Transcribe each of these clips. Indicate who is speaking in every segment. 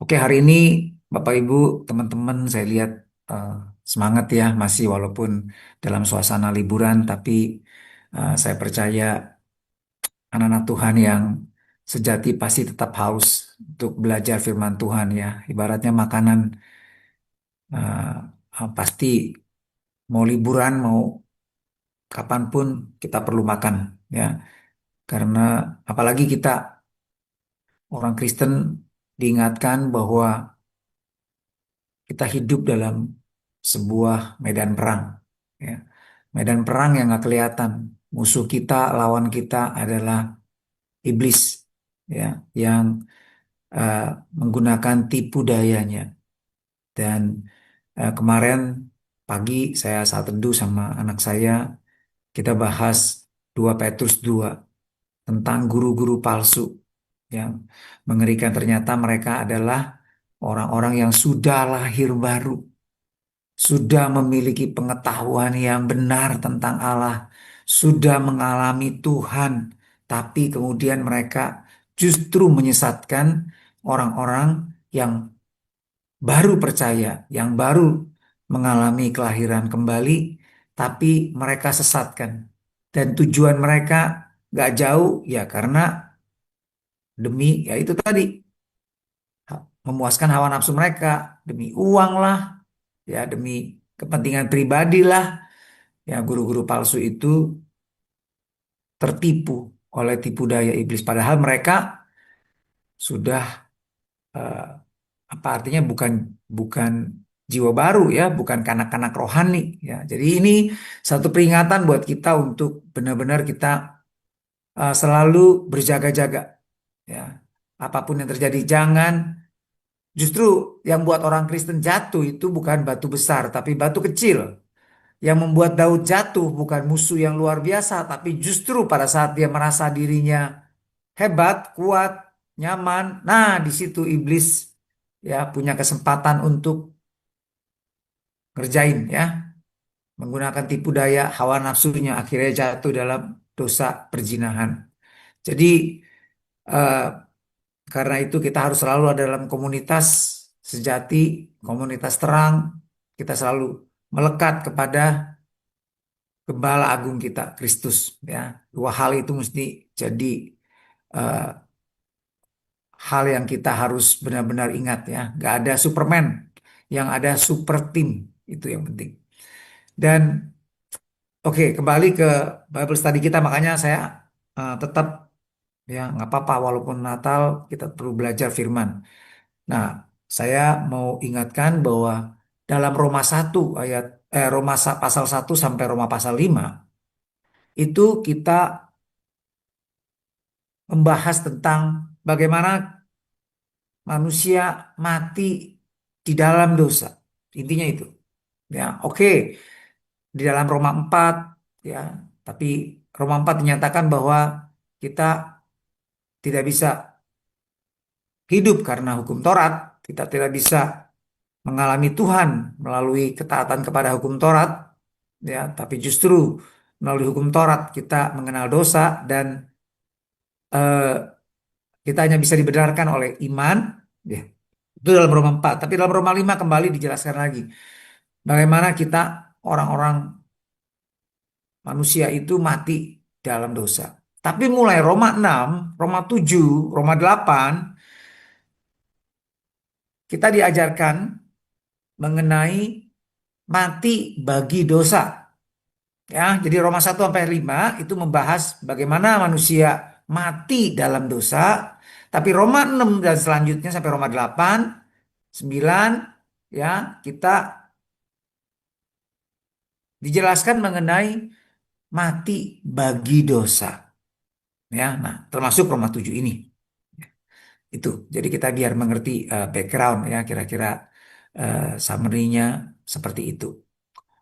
Speaker 1: Oke, hari ini Bapak Ibu, teman-teman, saya lihat eh, semangat ya, masih walaupun dalam suasana liburan, tapi saya percaya anak-anak Tuhan yang sejati pasti tetap haus untuk belajar firman Tuhan ya. Ibaratnya makanan pasti mau liburan, mau kapanpun kita perlu makan ya. Karena apalagi kita orang Kristen diingatkan bahwa kita hidup dalam sebuah medan perang. Ya. Medan perang yang nggak kelihatan. Musuh kita, lawan kita adalah iblis, ya, yang eh, menggunakan tipu dayanya. Dan kemarin pagi saya saat teduh sama anak saya, kita bahas 2 Petrus 2 tentang guru-guru palsu yang mengerikan. Ternyata mereka adalah orang-orang yang sudah lahir baru, sudah memiliki pengetahuan yang benar tentang Allah, sudah mengalami Tuhan, tapi kemudian mereka justru menyesatkan orang-orang yang baru percaya, yang baru mengalami kelahiran kembali, tapi mereka sesatkan. Dan tujuan mereka gak jauh ya karena demi ya itu tadi memuaskan hawa nafsu mereka, demi uang lah, ya demi kepentingan pribadi lah. Ya, guru-guru palsu itu tertipu oleh tipu daya iblis. Padahal mereka sudah eh, apa artinya bukan bukan jiwa baru ya, bukan kanak-kanak rohani ya. Jadi ini satu peringatan buat kita untuk benar-benar kita selalu berjaga-jaga ya. Apapun yang terjadi jangan justru yang buat orang Kristen jatuh itu bukan batu besar tapi batu kecil. Yang membuat Daud jatuh bukan musuh yang luar biasa, tapi justru pada saat dia merasa dirinya hebat, kuat, nyaman. Nah, di situ iblis ya punya kesempatan untuk ngerjain ya, menggunakan tipu daya hawa nafsunya akhirnya jatuh dalam dosa perzinahan. Jadi eh, karena itu kita harus selalu ada dalam komunitas sejati, komunitas terang. Kita selalu melekat kepada Gembala Agung kita, Kristus. Ya, dua hal itu mesti jadi eh, hal yang kita harus benar-benar ingat ya. Gak ada Superman, yang ada super team itu yang penting. Dan oke, kembali ke Bible study kita, makanya saya tetap ya nggak apa-apa walaupun Natal kita perlu belajar Firman. Nah, saya mau ingatkan bahwa dalam pasal 1 sampai Roma pasal 5 itu kita membahas tentang bagaimana manusia mati di dalam dosa. Intinya itu. Ya, oke, di dalam Roma 4 ya, tapi Roma 4 dinyatakan bahwa kita tidak bisa hidup karena hukum Taurat, kita tidak bisa mengalami Tuhan melalui ketaatan kepada hukum Taurat, ya, tapi justru melalui hukum Taurat kita mengenal dosa dan eh, kita hanya bisa dibenarkan oleh iman, ya. Itu dalam Roma 4. Tapi dalam Roma 5 kembali dijelaskan lagi. Bagaimana kita orang-orang manusia itu mati dalam dosa. Tapi mulai Roma 6, Roma 7, Roma 8, kita diajarkan mengenai mati bagi dosa. Ya, jadi Roma 1 sampai 5 itu membahas bagaimana manusia mati dalam dosa. Tapi Roma 6 dan selanjutnya sampai Roma 8, 9 ya, kita dijelaskan mengenai mati bagi dosa. Ya, nah termasuk Roma 7 ini. Itu. Jadi kita biar mengerti background ya kira-kira summary-nya seperti itu.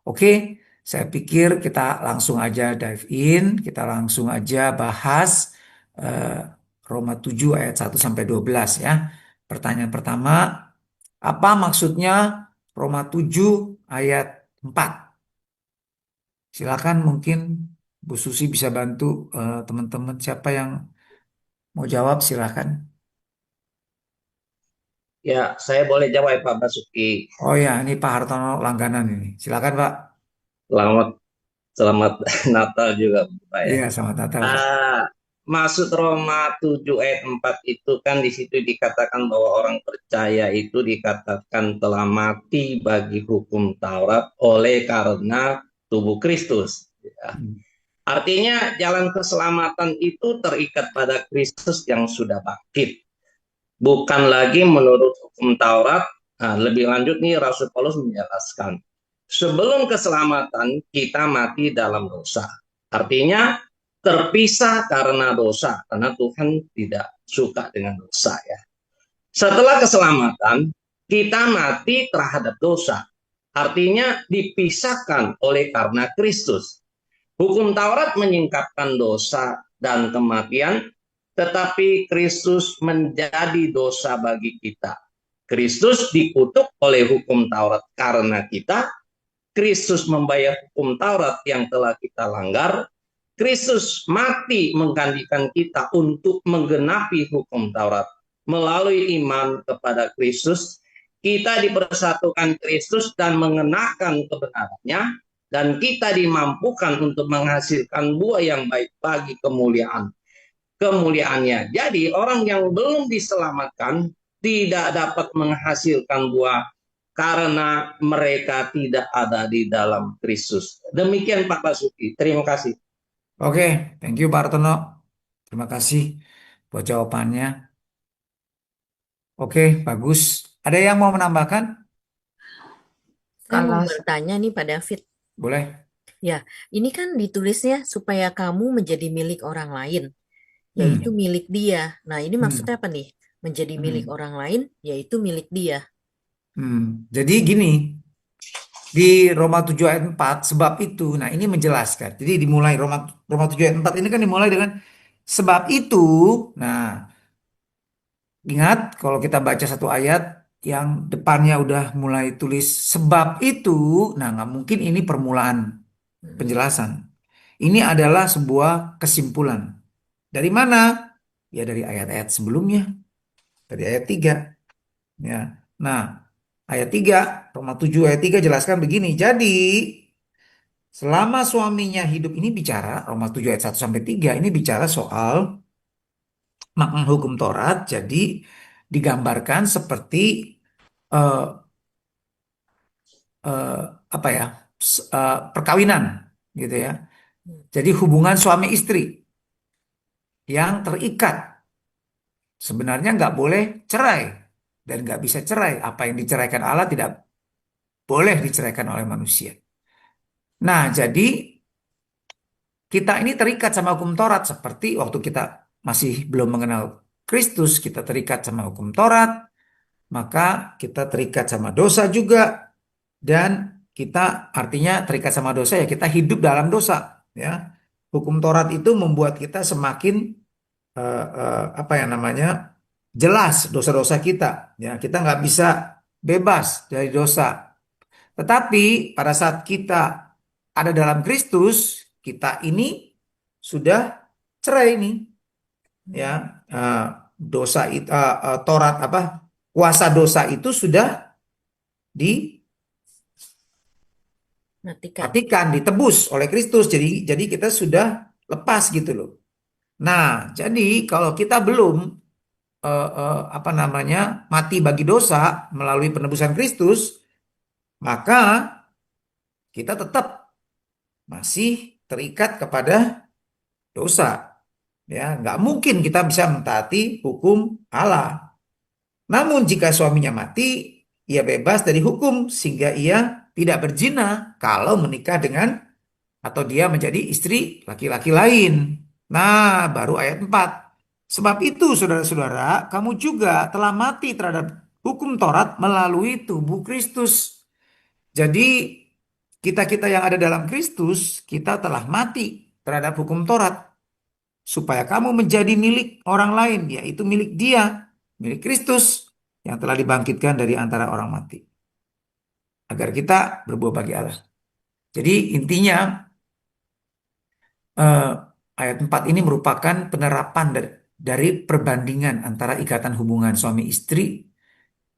Speaker 1: Oke, saya pikir kita langsung aja dive in, kita langsung aja bahas eh, Roma 7 ayat 1 sampai 12 ya. Pertanyaan pertama, apa maksudnya Roma 7 ayat 4? Silakan mungkin Bu Susi bisa bantu teman-teman siapa yang mau jawab silakan.
Speaker 2: Ya, saya boleh jawab ya, Pak Basuki.
Speaker 1: Oh ya, ini Pak Hartono langganan ini. Silakan Pak.
Speaker 2: Selamat selamat Natal juga, Pak ya.
Speaker 1: Iya, selamat Natal Pak.
Speaker 2: Ah, maksud Roma 7 ayat 4 itu kan di situ dikatakan bahwa orang percaya itu dikatakan telah mati bagi hukum Taurat oleh karena tubuh Kristus. Ya.
Speaker 1: Hmm.
Speaker 2: Artinya jalan keselamatan itu terikat pada Kristus yang sudah bangkit. Bukan lagi menurut hukum Taurat. Nah, lebih lanjut nih Rasul Paulus menjelaskan. Sebelum keselamatan kita mati dalam dosa. Artinya terpisah karena dosa. Karena Tuhan tidak suka dengan dosa ya. Setelah keselamatan kita mati terhadap dosa. Artinya dipisahkan oleh karena Kristus. Hukum Taurat menyingkapkan dosa dan kematian, tetapi Kristus menjadi dosa bagi kita. Kristus dikutuk oleh hukum Taurat karena kita. Kristus membayar hukum Taurat yang telah kita langgar. Kristus mati menggantikan kita untuk menggenapi hukum Taurat. Melalui iman kepada Kristus, kita dipersatukan Kristus dan mengenakan kebenarannya, dan kita dimampukan untuk menghasilkan buah yang baik bagi kemuliaannya. Jadi orang yang belum diselamatkan tidak dapat menghasilkan buah karena mereka tidak ada di dalam Kristus. Demikian Pak Basuki. Terima kasih.
Speaker 1: Oke, thank you Pak Hartono. Terima kasih buat jawabannya. Oke, bagus. Ada yang mau menambahkan?
Speaker 3: Saya mau
Speaker 4: Kalau
Speaker 3: bertanya nih Pak David.
Speaker 1: Boleh.
Speaker 3: Ya, ini kan ditulisnya supaya kamu menjadi milik orang lain, yaitu
Speaker 1: Hmm,
Speaker 3: milik dia. Nah, ini maksudnya
Speaker 1: hmm,
Speaker 3: apa nih? Menjadi milik
Speaker 1: hmm,
Speaker 3: orang lain, yaitu milik dia.
Speaker 1: Jadi gini, di Roma 7 ayat 4, sebab itu, nah ini menjelaskan. Jadi dimulai Roma 7 ayat 4 ini kan dimulai dengan sebab itu. Nah, ingat kalau kita baca satu ayat yang depannya udah mulai tulis sebab itu, nah nggak mungkin ini permulaan
Speaker 3: Hmm.
Speaker 1: penjelasan. Ini adalah sebuah kesimpulan. Dari mana? Ya dari ayat-ayat sebelumnya, dari ayat 3. Ya. Nah, ayat 3 Roma 7 ayat 3 jelaskan begini. Jadi, selama suaminya hidup ini bicara, Roma 7 ayat 1 sampai 3 ini bicara soal makna hukum Taurat. Jadi, digambarkan seperti eh, eh, apa ya? Perkawinan gitu ya.
Speaker 3: Hmm.
Speaker 1: Jadi hubungan suami istri yang terikat sebenarnya nggak boleh cerai dan nggak bisa cerai. Apa yang diceraikan Allah tidak boleh diceraikan oleh manusia. Nah, jadi kita ini terikat sama hukum Taurat seperti waktu kita masih belum mengenal Kristus, kita terikat sama hukum Taurat, maka kita terikat sama dosa juga dan kita artinya terikat sama dosa ya kita hidup dalam dosa ya. Hukum Taurat itu membuat kita semakin apa ya namanya jelas dosa-dosa kita ya. Kita nggak bisa bebas dari dosa. Tetapi pada saat kita ada dalam Kristus, kita ini sudah cerai nih, ya.
Speaker 3: Hmm.
Speaker 1: Eh, dosa itu, Taurat apa kuasa dosa itu sudah
Speaker 3: Matikan.
Speaker 1: dimatikan, ditebus oleh Kristus. Jadi kita sudah lepas gitu loh. Nah, jadi kalau kita belum apa namanya mati bagi dosa melalui penebusan Kristus, maka kita tetap masih terikat kepada dosa. Ya, nggak mungkin kita bisa mentaati hukum Allah. Namun jika suaminya mati, ia bebas dari hukum sehingga ia tidak berzina kalau menikah dengan atau dia menjadi istri laki-laki lain. Nah, baru ayat 4. Sebab itu, saudara-saudara, kamu juga telah mati terhadap hukum Taurat melalui tubuh Kristus. Jadi, kita-kita yang ada dalam Kristus, kita telah mati terhadap hukum Taurat supaya kamu menjadi milik orang lain, yaitu milik Dia, milik Kristus yang telah dibangkitkan dari antara orang mati, agar kita berbuah bagi Allah. Jadi intinya eh, ayat 4 ini merupakan penerapan dari perbandingan antara ikatan hubungan suami istri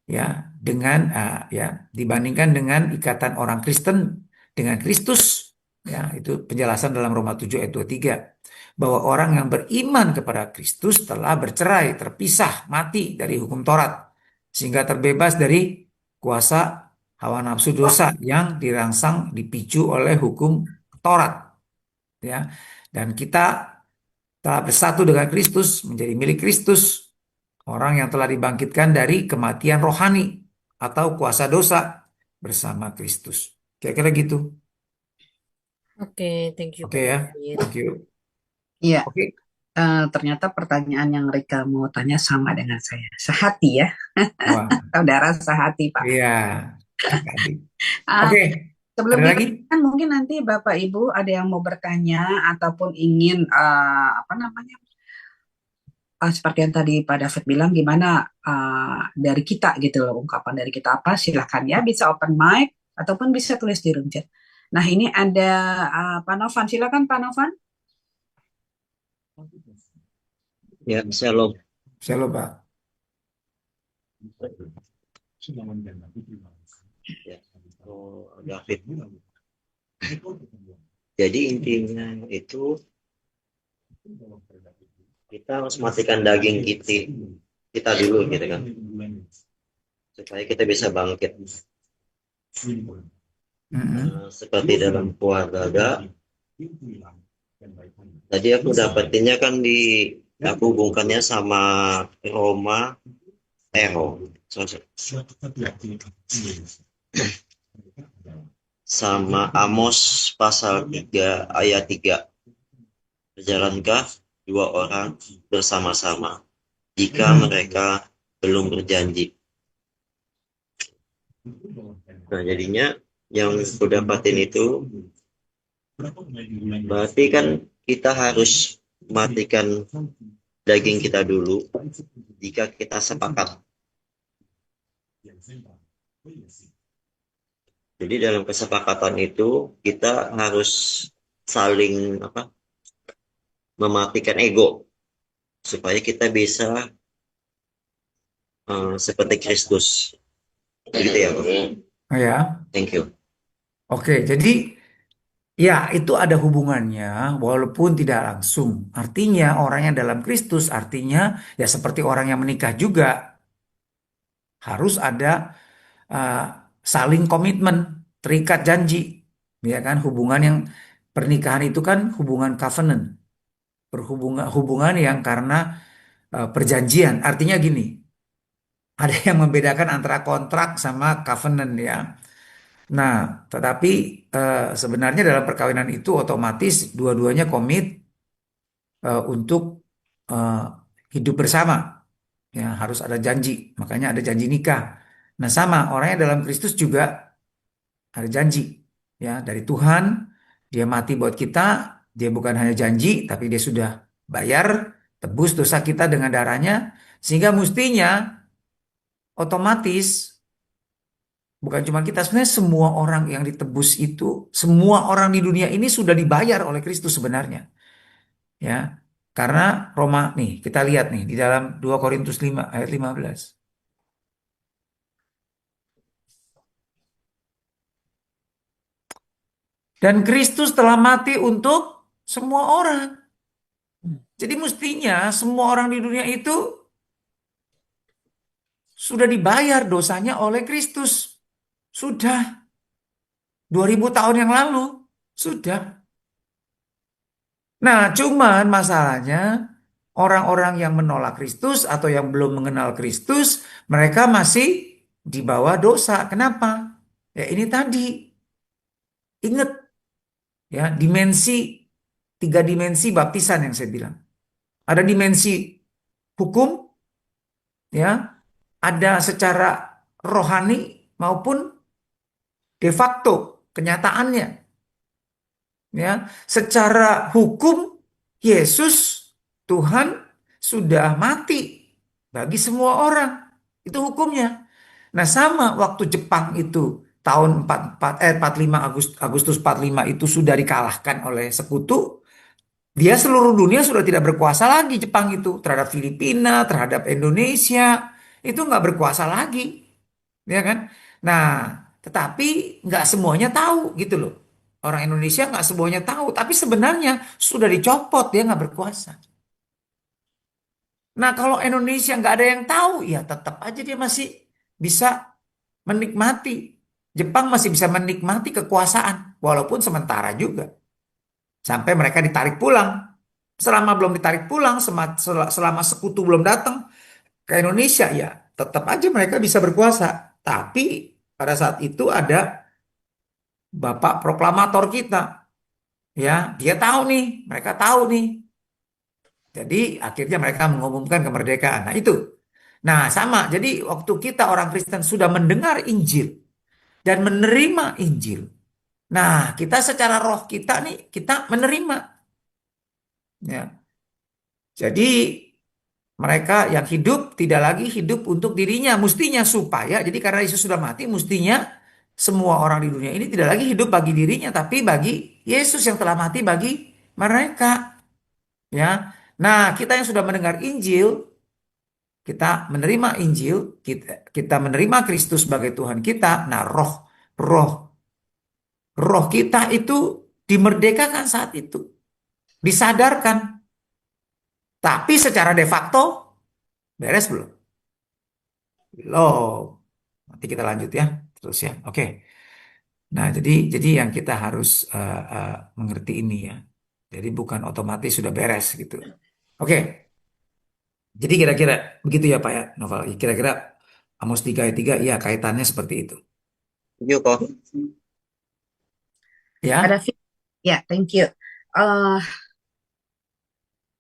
Speaker 1: ya dengan ya dibandingkan dengan ikatan orang Kristen dengan Kristus, ya itu penjelasan dalam Roma 7 ayat 23 bahwa orang yang beriman kepada Kristus telah bercerai, terpisah, mati dari hukum Taurat sehingga terbebas dari kuasa hawa nafsu dosa yang dirangsang dipicu oleh hukum Taurat, ya. Dan kita telah bersatu dengan Kristus, menjadi milik Kristus, orang yang telah dibangkitkan dari kematian rohani atau kuasa dosa bersama Kristus. Kira-kira gitu.
Speaker 3: Oke, thank you
Speaker 1: Oke
Speaker 3: Pak
Speaker 1: ya.
Speaker 3: David.
Speaker 1: Thank you.
Speaker 4: Iya,
Speaker 1: Oke.
Speaker 4: ternyata pertanyaan yang Rika mau tanya sama dengan saya. Sehati ya,
Speaker 1: Wah,
Speaker 4: saudara sehati Pak.
Speaker 1: iya. Tadi.
Speaker 4: Ah,
Speaker 1: Oke.
Speaker 4: sebelum
Speaker 1: Ada lagi?
Speaker 4: dilanjutkan, mungkin nanti Bapak Ibu ada yang mau bertanya ataupun ingin apa namanya, seperti yang tadi Pak David bilang, gimana dari kita gitu loh, ungkapan dari kita apa, silakan ya, bisa open mic ataupun bisa tulis di room chat. Nah ini ada Pak Novan, silakan Pak Novan.
Speaker 5: Ya, shalom.
Speaker 1: Shalom, Pak.
Speaker 5: Ya, David. Jadi intinya itu kita harus matikan daging kita dulu gitu kan, supaya kita bisa bangkit. Seperti dalam keluarga, tadi aku dapetinnya kan aku hubungkannya sama Roma sama Amos pasal 3 ayat 3. Berjalankah dua orang bersama-sama jika mereka belum berjanji? Nah, jadinya yang aku dapatin itu berarti kan kita harus matikan daging kita dulu jika kita sepakat. Jadi dalam kesepakatan itu kita harus saling mematikan ego supaya kita bisa seperti Kristus. Begitu ya, Bang?
Speaker 1: Oh ya.
Speaker 5: Thank you.
Speaker 1: Oke, jadi ya itu ada hubungannya walaupun tidak langsung. Artinya orang yang dalam Kristus artinya ya seperti orang yang menikah juga harus ada saling komitmen, terikat janji, ya kan? Hubungan yang pernikahan itu kan hubungan covenant, hubungan yang karena perjanjian. Artinya gini, ada yang membedakan antara kontrak sama covenant ya. Nah, tetapi sebenarnya dalam perkawinan itu otomatis dua-duanya komit untuk eh, hidup bersama. Ya, harus ada janji, makanya ada janji nikah. Nah, sama orangnya dalam Kristus juga ada janji ya dari Tuhan, dia mati buat kita, dia bukan hanya janji tapi dia sudah bayar tebus dosa kita dengan darahnya, sehingga mestinya otomatis bukan cuma kita, sebenarnya semua orang yang ditebus itu, semua orang di dunia ini sudah dibayar oleh Kristus sebenarnya ya, karena Roma nih kita lihat nih di dalam 2 Korintus 5 ayat 15. Dan Kristus telah mati untuk semua orang. Jadi mestinya semua orang di dunia itu sudah dibayar dosanya oleh Kristus. Sudah 2000 tahun yang lalu. Sudah. Nah, cuman masalahnya orang-orang yang menolak Kristus atau yang belum mengenal Kristus, mereka masih di bawah dosa. Kenapa? Ya ini tadi. Ingat ya, tiga dimensi baptisan yang saya bilang. Ada dimensi hukum, ya, ada secara rohani maupun de facto kenyataannya, ya. Secara hukum Yesus Tuhan sudah mati bagi semua orang. Itu hukumnya. Nah, sama waktu Jepang itu tahun 45 Agustus 45 itu sudah dikalahkan oleh sekutu, dia seluruh dunia sudah tidak berkuasa lagi Jepang itu terhadap Filipina, terhadap Indonesia, itu nggak berkuasa lagi. ya kan? Nah, tetapi nggak semuanya tahu gitu loh. Orang Indonesia nggak semuanya tahu, tapi sebenarnya sudah dicopot, dia nggak berkuasa. Nah, kalau Indonesia nggak ada yang tahu, ya tetap aja dia masih bisa menikmati. Jepang masih bisa menikmati kekuasaan, walaupun sementara juga. Sampai mereka ditarik pulang. Selama belum ditarik pulang, selama sekutu belum datang ke Indonesia, ya tetap aja mereka bisa berkuasa. Tapi pada saat itu ada Bapak Proklamator kita, ya dia tahu nih, mereka tahu nih. Jadi akhirnya mereka mengumumkan kemerdekaan. Nah itu. Nah sama, jadi waktu kita orang Kristen sudah mendengar Injil dan menerima Injil. Nah kita secara roh kita nih, kita menerima. Ya. Jadi mereka yang hidup tidak lagi hidup untuk dirinya, mestinya supaya, jadi karena Yesus sudah mati, mestinya semua orang di dunia ini tidak lagi hidup bagi dirinya, tapi bagi Yesus yang telah mati bagi mereka. Ya, nah kita yang sudah mendengar Injil, kita menerima Injil, kita menerima Kristus sebagai Tuhan kita. Nah, roh, roh kita itu dimerdekakan saat itu, disadarkan. Tapi secara de facto beres belum? Belum. Nanti kita lanjut ya, terus ya. Oke. Nah, jadi yang kita harus mengerti ini ya. Jadi bukan otomatis sudah beres gitu. Oke. Jadi kira-kira begitu ya Pak ya, Novel. Kira-kira Amos 3 ayat 3 ya kaitannya seperti itu.
Speaker 5: Yuk kok.
Speaker 4: Ada
Speaker 1: Ya.
Speaker 4: ya, thank you. Eh,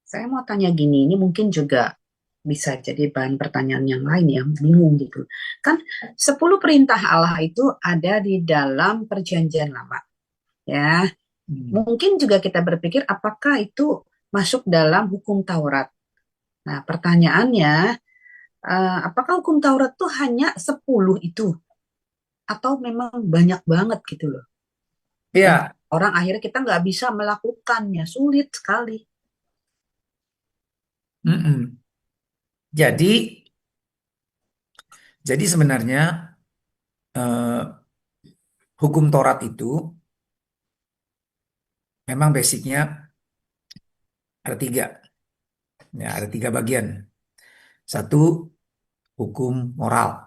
Speaker 4: saya mau tanya gini, ini mungkin juga bisa jadi bahan pertanyaan yang lain yang bingung gitu. Kan 10 perintah Allah itu ada di dalam Perjanjian Lama, ya.
Speaker 1: Hmm.
Speaker 4: Mungkin juga kita berpikir apakah itu masuk dalam hukum Taurat. Nah, pertanyaannya, apakah hukum Taurat tuh hanya 10 itu atau memang banyak banget gitu loh. Dan
Speaker 1: Ya.
Speaker 4: orang akhirnya kita nggak bisa melakukannya, sulit sekali.
Speaker 1: Mm-mm. Jadi sebenarnya eh, hukum Taurat itu memang basicnya ada tiga. Ya, ada tiga bagian. Satu, hukum moral.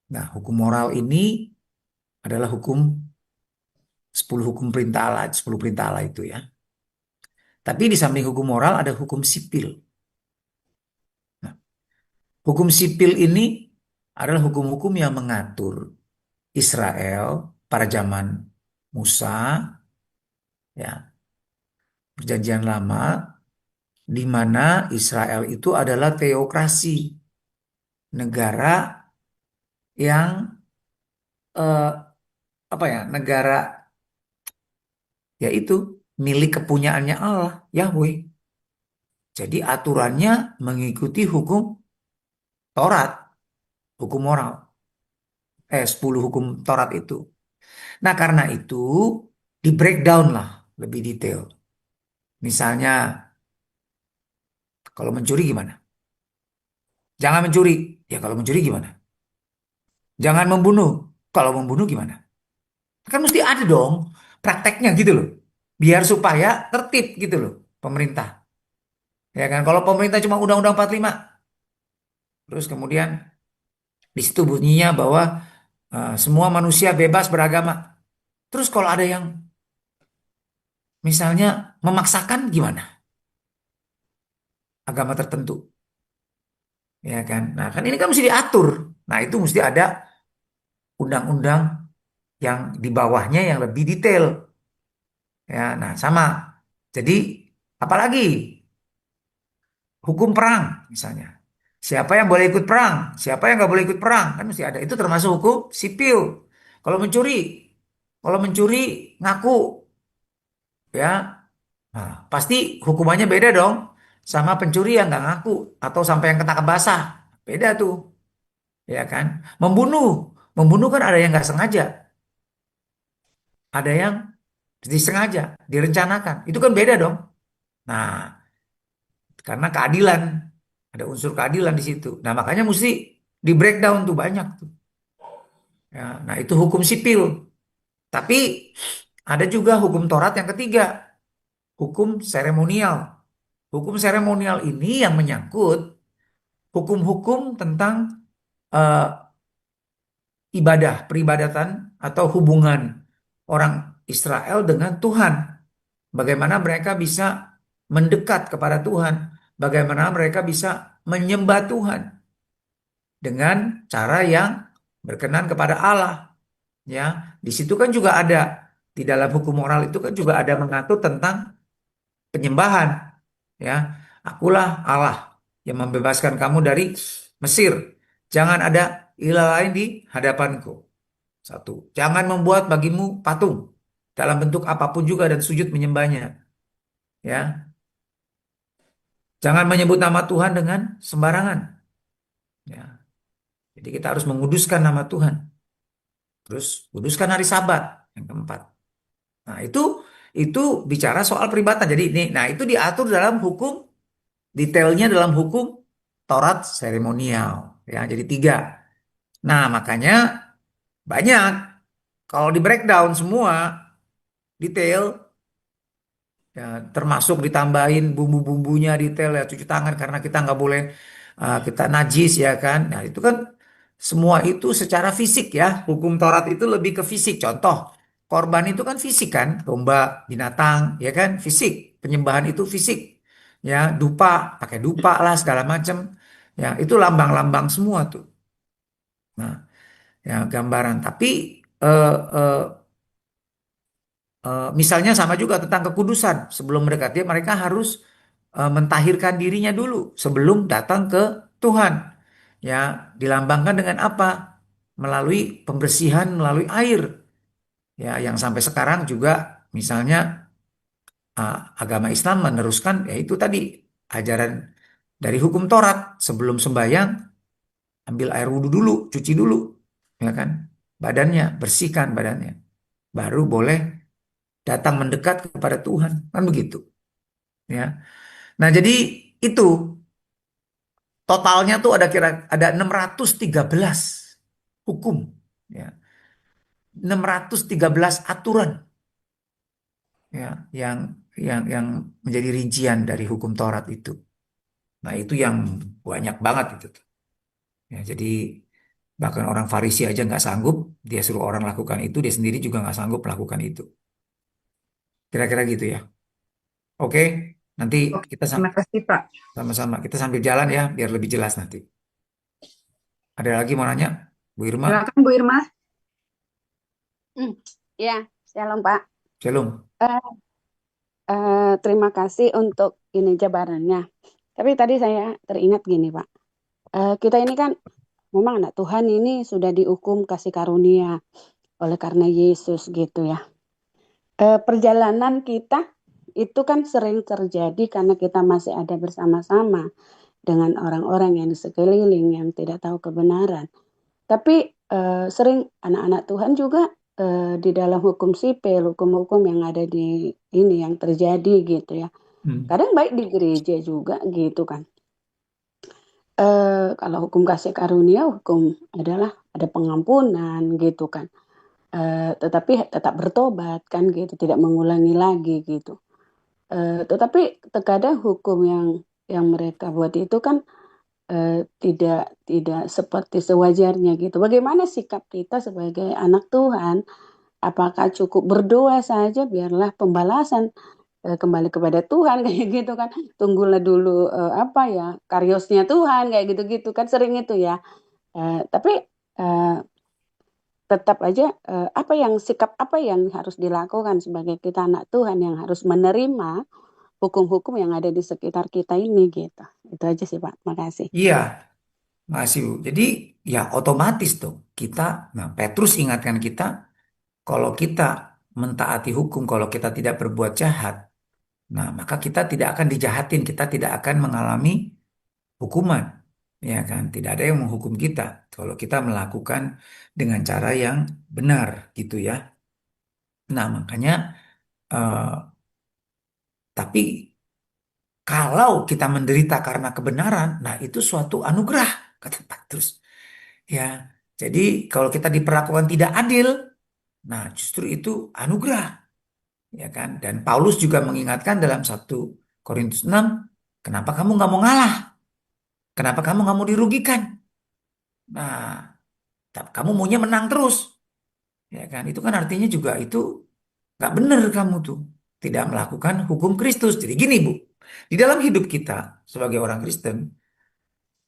Speaker 1: Nah, hukum moral ini adalah 10 hukum perintah Allah, 10 perintah Allah itu ya. Tapi di samping hukum moral ada hukum sipil. Nah, hukum sipil ini adalah hukum-hukum yang mengatur Israel pada zaman Musa, ya, Perjanjian Lama, di mana Israel itu adalah teokrasi, negara yang eh, apa ya, negara yaitu milik kepunyaannya Allah, Yahweh. Jadi aturannya mengikuti hukum Taurat, hukum moral. 10 hukum Taurat itu. Nah, karena itu di breakdown lah lebih detail. Misalnya, kalau mencuri gimana? Jangan mencuri. Ya kalau mencuri gimana? Jangan membunuh. Kalau membunuh gimana? Kan mesti ada dong prakteknya gitu loh. Biar supaya tertib gitu loh pemerintah. Ya kan? Kalau pemerintah cuma Undang-Undang 45, terus kemudian di situ bunyinya bahwa semua manusia bebas beragama. Terus kalau ada yang misalnya memaksakan gimana? Agama tertentu. Ya kan? Nah, kan ini kan mesti diatur. Nah, itu mesti ada undang-undang yang di bawahnya yang lebih detail. Ya, nah sama. Jadi, apalagi hukum perang misalnya. Siapa yang boleh ikut perang? Siapa yang nggak boleh ikut perang? Kan mesti ada. Itu termasuk hukum sipil. Kalau mencuri, ngaku, ya, nah, pasti hukumannya beda dong sama pencuri yang nggak ngaku atau sampai yang ketangkap basah. Beda tuh, ya kan? Membunuh, kan ada yang nggak sengaja, ada yang disengaja, direncanakan. Itu kan beda dong. Nah, karena keadilan, ada unsur keadilan di situ. Nah, makanya mesti di breakdown tuh banyak tuh. Ya, nah itu hukum sipil. Tapi ada juga hukum Taurat yang ketiga, hukum seremonial. Hukum seremonial ini yang menyangkut hukum-hukum tentang eh, ibadah, peribadatan atau hubungan orang Israel dengan Tuhan. Bagaimana mereka bisa mendekat kepada Tuhan, bagaimana mereka bisa menyembah Tuhan dengan cara yang berkenan kepada Allah. Ya, di situ kan juga ada, di dalam hukum moral itu kan juga ada mengatur tentang penyembahan. Ya, akulah Allah yang membebaskan kamu dari Mesir. Jangan ada ilah lain di hadapanku. Satu, jangan membuat bagimu patung dalam bentuk apapun juga dan sujud menyembahnya. Ya, jangan menyebut nama Tuhan dengan sembarangan. Ya, jadi kita harus menguduskan nama Tuhan. Terus kuduskan hari Sabat yang keempat. Nah, itu bicara soal peribatan. Jadi ini, nah itu diatur dalam hukum, detailnya dalam hukum Taurat seremonial. Ya, jadi tiga. Nah, makanya banyak kalau di breakdown semua detail, ya, termasuk ditambahin bumbu-bumbunya detail ya, cuci tangan karena kita nggak boleh kita najis ya kan. Nah, itu kan semua itu secara fisik ya. Hukum Taurat itu lebih ke fisik. Contoh, korban itu kan fisik kan, domba, binatang ya kan, fisik. Penyembahan itu fisik. Ya, dupa, pakai dupa lah segala macam. Ya, itu lambang-lambang semua tuh. Nah, ya gambaran. Tapi eh, eh, misalnya sama juga tentang kekudusan. Sebelum mendekati mereka harus mentahirkan dirinya dulu sebelum datang ke Tuhan. Ya, dilambangkan dengan apa? Melalui pembersihan melalui air. Ya, yang sampai sekarang juga misalnya agama Islam meneruskan yaitu tadi ajaran dari hukum Taurat sebelum sembahyang ambil air wudhu dulu, cuci dulu, ya kan? Badannya, bersihkan badannya. Baru boleh datang mendekat kepada Tuhan, kan begitu, ya. Nah, jadi itu totalnya tuh ada 613 hukum, ya. 613 aturan, ya, yang menjadi rincian dari hukum Taurat itu. Nah, itu yang banyak banget itu tuh. Ya, jadi bahkan orang Farisi aja nggak sanggup, dia suruh orang lakukan itu, dia sendiri juga nggak sanggup melakukan itu. Kira-kira gitu ya. Oke, nanti
Speaker 4: Oke,
Speaker 1: kita
Speaker 4: terima kasih Pak.
Speaker 1: sama-sama kita sambil jalan ya, biar lebih jelas nanti. Ada lagi mau nanya, Bu Irma?
Speaker 4: Silakan Bu Irma.
Speaker 6: Hmm, ya, shalom Pak.
Speaker 1: Shalom.
Speaker 6: Eh, Terima kasih untuk ini jabarannya. Tapi tadi saya teringat gini Pak. Kita ini kan memang anak Tuhan ini sudah dihukum kasih karunia oleh karena Yesus gitu ya. Perjalanan kita itu kan sering terjadi karena kita masih ada bersama-sama dengan orang-orang yang di sekeliling yang tidak tahu kebenaran. Tapi sering anak-anak Tuhan juga di dalam hukum sipil, hukum-hukum yang ada di ini yang terjadi gitu ya.
Speaker 1: Hmm.
Speaker 6: Kadang baik di gereja juga gitu kan. Kalau hukum kasih karunia, hukum adalah ada pengampunan gitu kan. Tetapi tetap bertobat kan gitu, tidak mengulangi lagi gitu. Tetapi terkadang hukum yang mereka buat itu kan tidak seperti sewajarnya gitu. Bagaimana sikap kita sebagai anak Tuhan? Apakah cukup berdoa saja biarlah pembalasan kembali kepada Tuhan kayak gitu kan? Tunggulah dulu apa ya karyosnya Tuhan kayak gitu-gitu kan sering itu ya. Tapi eh, tetap aja sikap apa yang harus dilakukan sebagai kita anak Tuhan yang harus menerima hukum-hukum yang ada di sekitar kita ini gitu. Itu aja sih Pak. Makasih.
Speaker 1: Iya, makasih Bu. Jadi ya otomatis tuh kita, nah Petrus ingatkan kita, kalau kita mentaati hukum, kalau kita tidak berbuat jahat, nah maka kita tidak akan dijahatin, kita tidak akan mengalami hukuman, ya kan? Tidak ada yang menghukum kita kalau kita melakukan dengan cara yang benar, gitu ya. Nah makanya, eh, tapi kalau kita menderita karena kebenaran, nah itu suatu anugerah, kata Petrus. Ya, Jadi kalau kita diperlakukan tidak adil, nah justru itu anugerah, ya kan? Dan Paulus juga mengingatkan dalam 1 Korintus 6, kenapa kamu nggak mau ngalah? Kenapa kamu nggak mau dirugikan? Nah, kamu maunya menang terus, ya kan? Itu kan artinya juga itu nggak benar kamu tuh tidak melakukan hukum Kristus. Jadi gini Bu, di dalam hidup kita sebagai orang Kristen,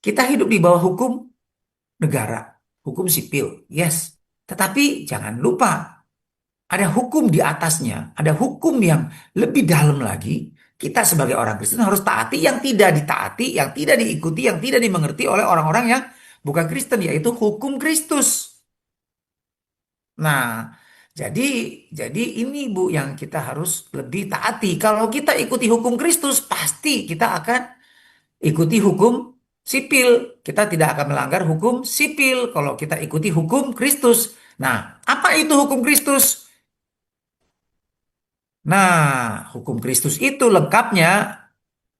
Speaker 1: kita hidup di bawah hukum negara, hukum sipil, yes. Tetapi jangan lupa ada hukum di atasnya, ada hukum yang lebih dalam lagi. Kita sebagai orang Kristen harus taati yang tidak ditaati, yang tidak diikuti, yang tidak dimengerti oleh orang-orang yang bukan Kristen, yaitu hukum Kristus. Nah, jadi jadi ini Bu yang kita harus lebih taati. Kalau kita ikuti hukum Kristus, pasti kita akan ikuti hukum sipil. Kita tidak akan melanggar hukum sipil kalau kita ikuti hukum Kristus. Nah, apa itu hukum Kristus? Nah, hukum Kristus itu lengkapnya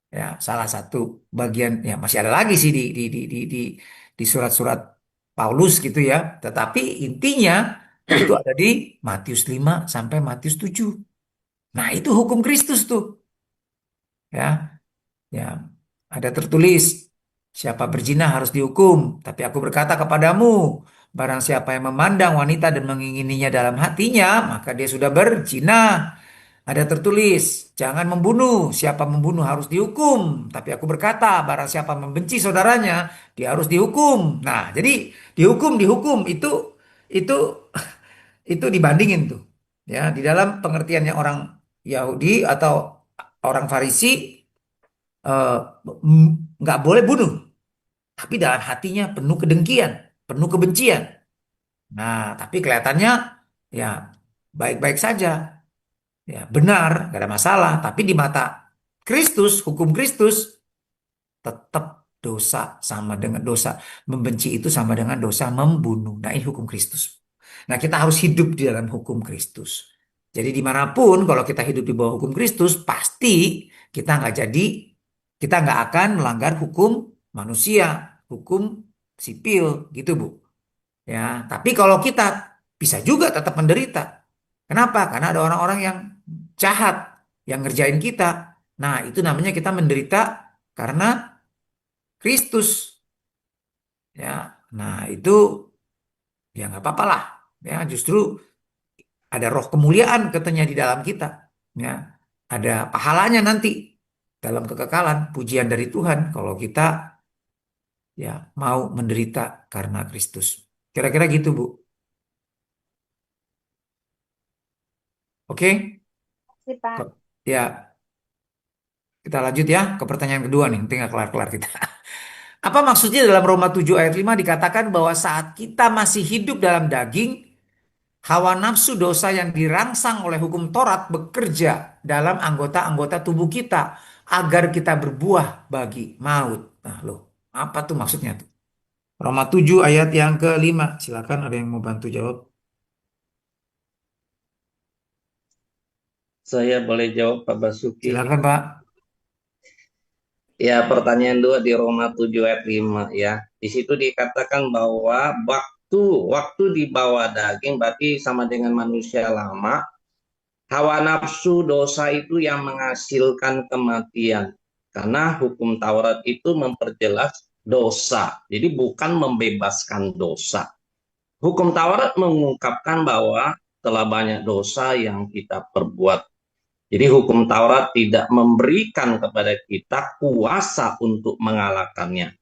Speaker 1: ya salah satu bagian ya masih ada lagi sih di surat-surat Paulus gitu ya. Tetapi intinya itu ada di Matius 5 sampai Matius 7. Nah, itu hukum Kristus tuh. Ya, ya. Ada tertulis, siapa berzina harus dihukum. Tapi aku berkata kepadamu, barang siapa yang memandang wanita dan mengingininya dalam hatinya, maka dia sudah berzina. Ada tertulis, jangan membunuh. Siapa membunuh harus dihukum. Tapi aku berkata, barang siapa membenci saudaranya, dia harus dihukum. Nah, jadi dihukum, dihukum itu itu dibandingin tuh. Ya, di dalam pengertiannya orang Yahudi atau orang Farisi eh, nggak boleh bunuh, tapi dalam hatinya penuh kedengkian, penuh kebencian. Nah, tapi kelihatannya ya baik-baik saja. Ya, benar, gak ada masalah. Tapi di mata Kristus, hukum Kristus, tetap dosa sama dengan dosa. Membenci itu sama dengan dosa membunuh. Nah, ini hukum Kristus. Nah, kita harus hidup di dalam hukum Kristus. Jadi dimanapun, kalau kita hidup di bawah hukum Kristus, pasti kita nggak jadi, kita nggak akan melanggar hukum manusia, hukum sipil, gitu Bu. Ya, tapi kalau kita bisa juga tetap menderita. Kenapa? Karena ada orang-orang yang jahat yang ngerjain kita. Nah, itu namanya kita menderita karena Kristus. Ya, nah itu ya nggak apa-apa lah. Ya, justru ada roh kemuliaan katanya di dalam kita. Ya, ada pahalanya nanti dalam kekekalan, pujian dari Tuhan kalau kita ya mau menderita karena Kristus. Kira-kira gitu, Bu. Oke?
Speaker 6: Sih, Pak.
Speaker 1: Ya, kita lanjut ya ke pertanyaan kedua nih, tinggal kelar-kelar kita. Apa maksudnya dalam Roma 7 ayat 5 dikatakan bahwa saat kita masih hidup dalam daging, hawa nafsu dosa yang dirangsang oleh hukum Taurat bekerja dalam anggota-anggota tubuh kita agar kita berbuah bagi maut. Nah, loh, apa tuh maksudnya tuh? Roma 7 ayat yang kelima. Silakan ada yang mau bantu jawab.
Speaker 2: Saya boleh jawab Pak Basuki.
Speaker 1: Silakan, Pak.
Speaker 2: Ya, pertanyaan 2 di Roma 7 ayat 5 ya. Di situ dikatakan bahwa waktu di bawah daging berarti sama dengan manusia lama. Hawa nafsu dosa itu yang menghasilkan kematian. Karena hukum Taurat itu memperjelas dosa. Jadi bukan membebaskan dosa. Hukum Taurat mengungkapkan bahwa telah banyak dosa yang kita perbuat. Jadi hukum Taurat tidak memberikan kepada kita kuasa untuk mengalahkannya.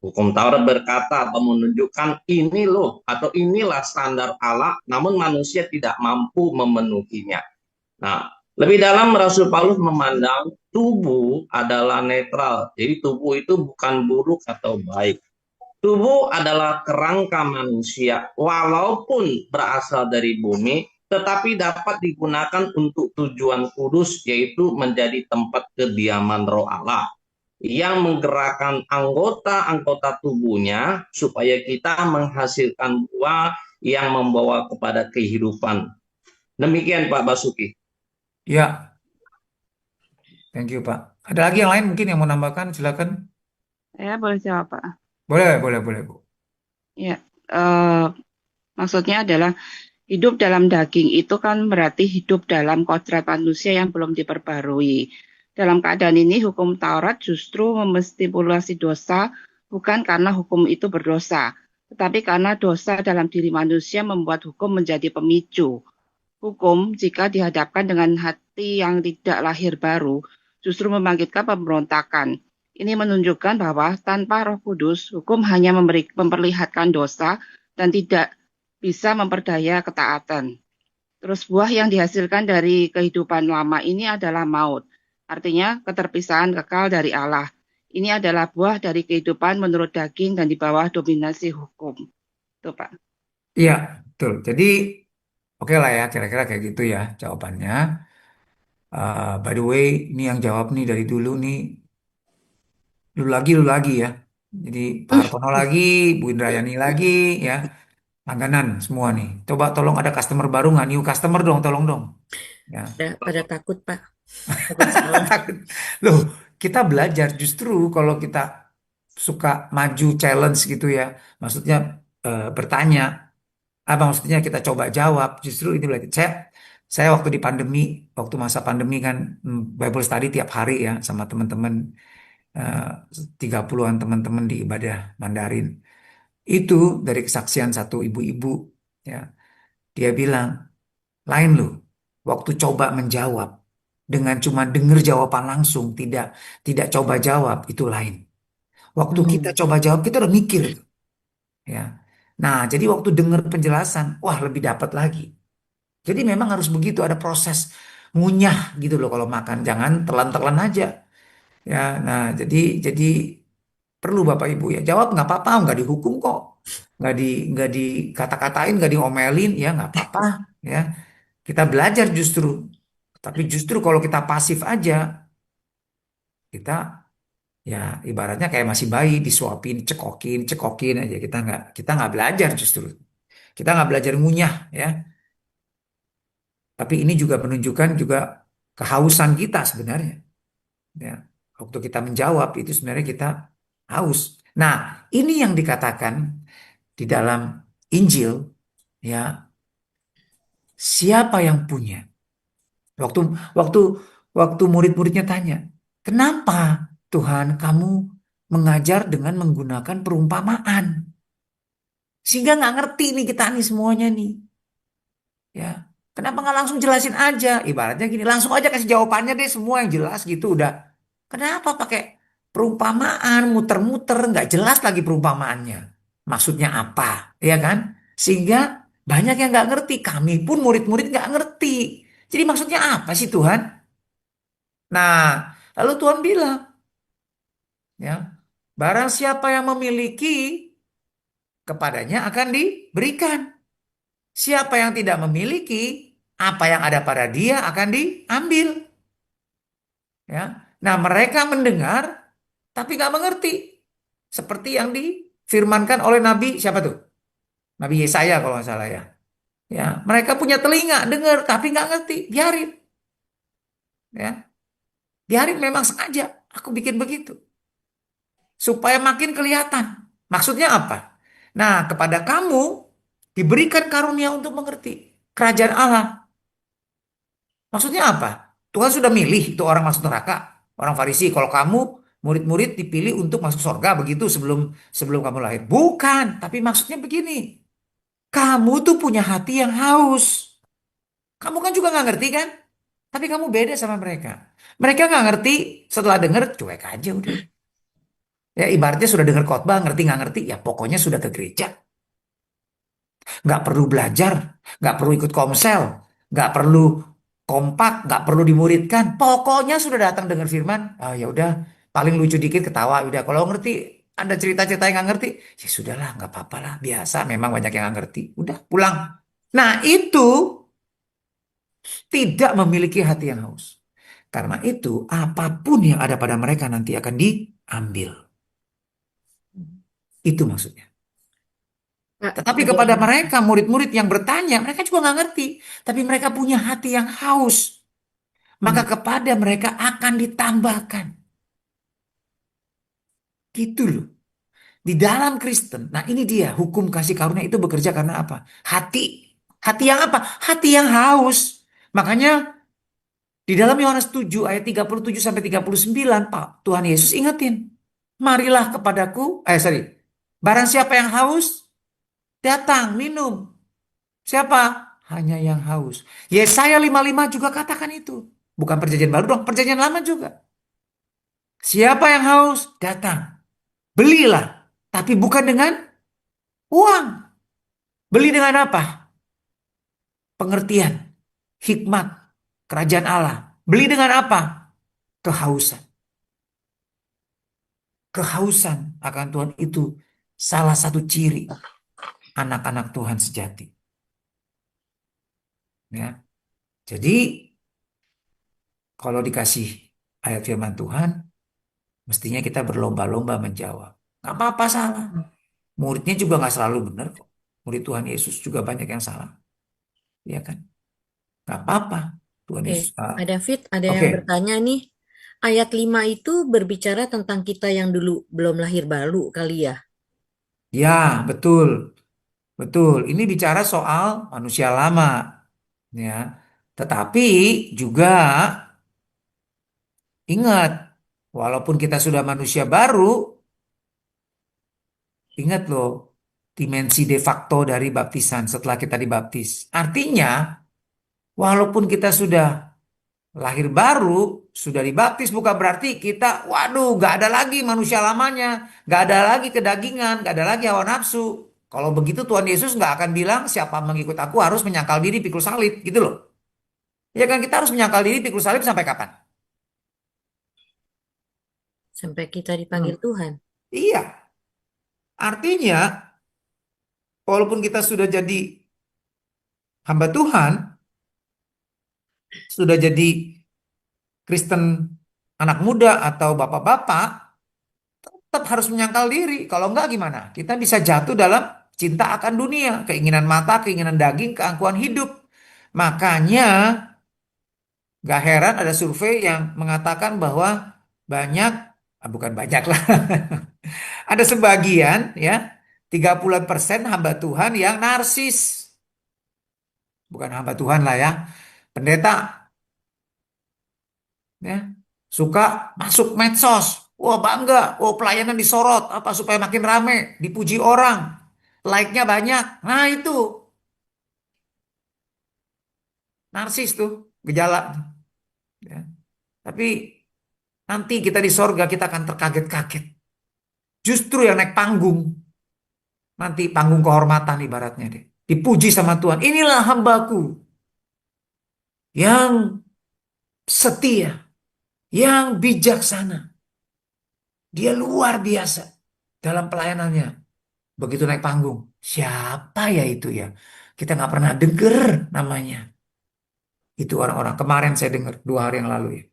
Speaker 2: Hukum Taurat berkata atau menunjukkan ini loh atau inilah standar Allah, namun manusia tidak mampu memenuhinya. Nah, lebih dalam Rasul Paulus memandang tubuh adalah netral. Jadi tubuh itu bukan buruk atau baik. Tubuh adalah kerangka manusia, walaupun berasal dari bumi, tetapi dapat digunakan untuk tujuan kudus, yaitu menjadi tempat kediaman roh Allah, yang menggerakkan anggota-anggota tubuhnya, supaya kita menghasilkan buah yang membawa kepada kehidupan. Demikian Pak Basuki.
Speaker 1: Ya, thank you, Pak. Ada lagi yang lain mungkin yang mau nambahkan? Silakan.
Speaker 7: Saya boleh jawab, Pak.
Speaker 1: Boleh, boleh, boleh, Bu.
Speaker 7: Ya,
Speaker 6: eh, maksudnya adalah hidup dalam daging itu kan berarti hidup dalam kodrat manusia yang belum diperbarui. Dalam keadaan ini, hukum Taurat justru memstipulasi dosa bukan karena hukum itu berdosa, tetapi karena dosa dalam diri manusia membuat hukum menjadi pemicu. Hukum, jika dihadapkan dengan hati yang tidak lahir baru, justru membangkitkan pemberontakan. Ini menunjukkan bahwa tanpa Roh Kudus, hukum hanya memperlihatkan dosa dan tidak bisa memperdaya ketaatan. Terus buah yang dihasilkan dari kehidupan lama ini adalah maut. Artinya keterpisahan kekal dari Allah. Ini adalah buah dari kehidupan menurut daging dan di bawah dominasi hukum. Tuh, Pak.
Speaker 1: Iya, betul. Jadi oke lah ya, kira-kira kayak gitu ya jawabannya. By the way, ini yang jawab nih dari dulu nih, lu lagi ya. Jadi Pak Hartono lagi, Bu Indrayani lagi, ya, langganan semua nih. Coba tolong ada customer baru nggak? New customer dong, tolong dong. Ya.
Speaker 3: Pada takut, Pak. Takut salah.
Speaker 1: Takut. Loh, kita belajar justru kalau kita suka maju challenge gitu ya. Maksudnya bertanya, apa maksudnya kita coba jawab. Justru ini belajar. Saya waktu di pandemi, waktu masa pandemi kan Bible study tiap hari ya sama teman-teman eh, 30-an teman-teman di ibadah Mandarin. Itu dari kesaksian satu ibu-ibu ya. Dia bilang, lain loh, waktu coba menjawab dengan cuma dengar jawaban langsung, tidak tidak coba jawab itu lain. Waktu kita coba jawab kita udah mikir tuh, ya. Nah, jadi waktu dengar penjelasan, wah lebih dapat lagi. Jadi memang harus begitu, ada proses ngunyah gitu loh kalau makan, jangan telan-telan aja. Ya, nah jadi perlu Bapak Ibu ya jawab nggak apa-apa, nggak dihukum kok, nggak dikata-katain, nggak diomelin, ya nggak apa-apa, ya. Kita belajar justru. Tapi justru kalau kita pasif aja, kita ya ibaratnya kayak masih bayi disuapin, cekokin, cekokin aja. Kita nggak belajar justru. Kita nggak belajar ngunyah ya. Tapi ini juga menunjukkan juga kehausan kita sebenarnya. Ya. Waktu kita menjawab itu sebenarnya kita haus. Nah, ini yang dikatakan di dalam Injil ya, siapa yang punya? Waktu waktu waktu murid-muridnya tanya, "Kenapa Tuhan kamu mengajar dengan menggunakan perumpamaan?" Sehingga nggak ngerti nih kita nih semuanya nih. Ya, kenapa nggak langsung jelasin aja? Ibaratnya gini, langsung aja kasih jawabannya deh semua yang jelas gitu udah. Kenapa pakai perumpamaan, muter-muter, nggak jelas lagi perumpamaannya. Maksudnya apa? Ya kan? Sehingga banyak yang nggak ngerti. Kami pun murid-murid nggak ngerti. Jadi maksudnya apa sih Tuhan? Nah, lalu Tuhan bilang, ya, barang siapa yang memiliki, kepadanya akan diberikan. Siapa yang tidak memiliki, apa yang ada pada dia akan diambil. Ya, nah mereka mendengar, tapi nggak mengerti. Seperti yang difirmankan oleh Nabi siapa tuh? Nabi Yesaya kalau nggak salah ya. Ya, mereka punya telinga, dengar, tapi nggak ngerti. Biarin, ya, biarin memang sengaja. Aku bikin begitu. Supaya makin kelihatan. Maksudnya apa? Nah, kepada kamu diberikan karunia untuk mengerti kerajaan Allah. Maksudnya apa? Tuhan sudah milih itu orang masuk neraka, orang Farisi. Kalau kamu murid-murid dipilih untuk masuk surga begitu sebelum sebelum kamu lahir. Bukan, tapi maksudnya begini. Kamu tuh punya hati yang haus. Kamu kan juga nggak ngerti kan? Tapi kamu beda sama mereka. Mereka nggak ngerti, setelah denger cuek aja udah. Ya ibaratnya sudah dengar khotbah, ngerti nggak ngerti, ya pokoknya sudah ke gereja. Nggak perlu belajar, nggak perlu ikut komsel, nggak perlu kompak, nggak perlu dimuridkan. Pokoknya sudah datang dengar firman, ah ya udah, paling lucu dikit ketawa, udah. Kalau ngerti, ada cerita-cerita yang nggak ngerti, ya sudahlah, nggak apa-apa lah, biasa. Memang banyak yang nggak ngerti, udah pulang. Nah itu tidak memiliki hati yang haus. Karena itu apapun yang ada pada mereka nanti akan diambil. Itu maksudnya.
Speaker 3: Pak,
Speaker 1: Tetapi
Speaker 3: ada
Speaker 1: kepada
Speaker 3: yang
Speaker 1: mereka, murid-murid yang bertanya, mereka juga nggak ngerti. Tapi mereka punya hati yang haus. Maka kepada mereka akan ditambahkan. Gitu loh. Di dalam Kristen, nah ini dia hukum kasih karunia itu bekerja karena apa? Hati. Hati yang apa? Hati yang haus. Makanya di dalam Yohanes 7 ayat 37 sampai 39, Pak, Tuhan Yesus ingetin. Marilah kepadaku, barang siapa yang haus, datang minum. Siapa? Hanya yang haus. Yesaya 55 juga katakan itu. Bukan perjanjian baru dong, perjanjian lama juga. Siapa yang haus, datang. Belilah. Tapi bukan dengan uang. Beli dengan apa? Pengertian, hikmat, kerajaan Allah. Beli dengan apa? Kehausan. Kehausan akan Tuhan itu salah satu ciri anak-anak Tuhan sejati. Ya. Jadi kalau dikasih ayat firman Tuhan, mestinya kita berlomba-lomba menjawab. Gak apa-apa salah. Muridnya juga gak selalu benar kok. Murid Tuhan Yesus juga banyak yang salah. Ya kan? Gak apa-apa. Tuhan
Speaker 3: Oke,
Speaker 1: Yesus.
Speaker 3: Pak David, ada
Speaker 1: Oke.
Speaker 3: yang bertanya nih. Ayat 5 itu berbicara tentang kita yang dulu belum lahir baru kali ya?
Speaker 1: Ya, betul. Betul. Ini bicara soal manusia lama. Ya. Tetapi juga ingat, walaupun kita sudah manusia baru, ingat loh, dimensi de facto dari baptisan setelah kita dibaptis. Artinya, walaupun kita sudah lahir baru, sudah dibaptis, bukan berarti kita, waduh, gak ada lagi manusia lamanya, gak ada lagi kedagingan, gak ada lagi hawa nafsu. Kalau begitu Tuhan Yesus gak akan bilang siapa mengikut aku harus menyangkal diri pikul salib, gitu loh. Ya kan kita harus menyangkal diri pikul salib sampai kapan?
Speaker 3: Sampai kita dipanggil Tuhan.
Speaker 1: Iya, artinya walaupun kita sudah jadi hamba Tuhan, sudah jadi Kristen anak muda atau bapak-bapak, tetap harus menyangkal diri. Kalau enggak gimana? Kita bisa jatuh dalam cinta akan dunia, keinginan mata, keinginan daging, keangkuhan hidup. Makanya gak heran ada survei yang mengatakan bahwa banyak, bukan banyak lah, ada sebagian ya, 30% hamba Tuhan yang narsis. Bukan hamba Tuhan lah ya, pendeta ya, suka masuk medsos. Wah bangga, wah pelayanan disorot, apa supaya makin rame, dipuji orang, like-nya banyak. Nah itu narsis tuh gejala. Ya. Tapi nanti kita di sorga kita akan terkaget-kaget. Justru yang naik panggung, nanti panggung kehormatan ibaratnya deh. Dipuji sama Tuhan. Inilah hambaku yang setia, yang bijaksana. Dia luar biasa dalam pelayanannya. Begitu naik panggung, siapa ya itu ya? Kita nggak pernah denger namanya. Itu orang-orang kemarin saya dengar 2 hari yang lalu ya.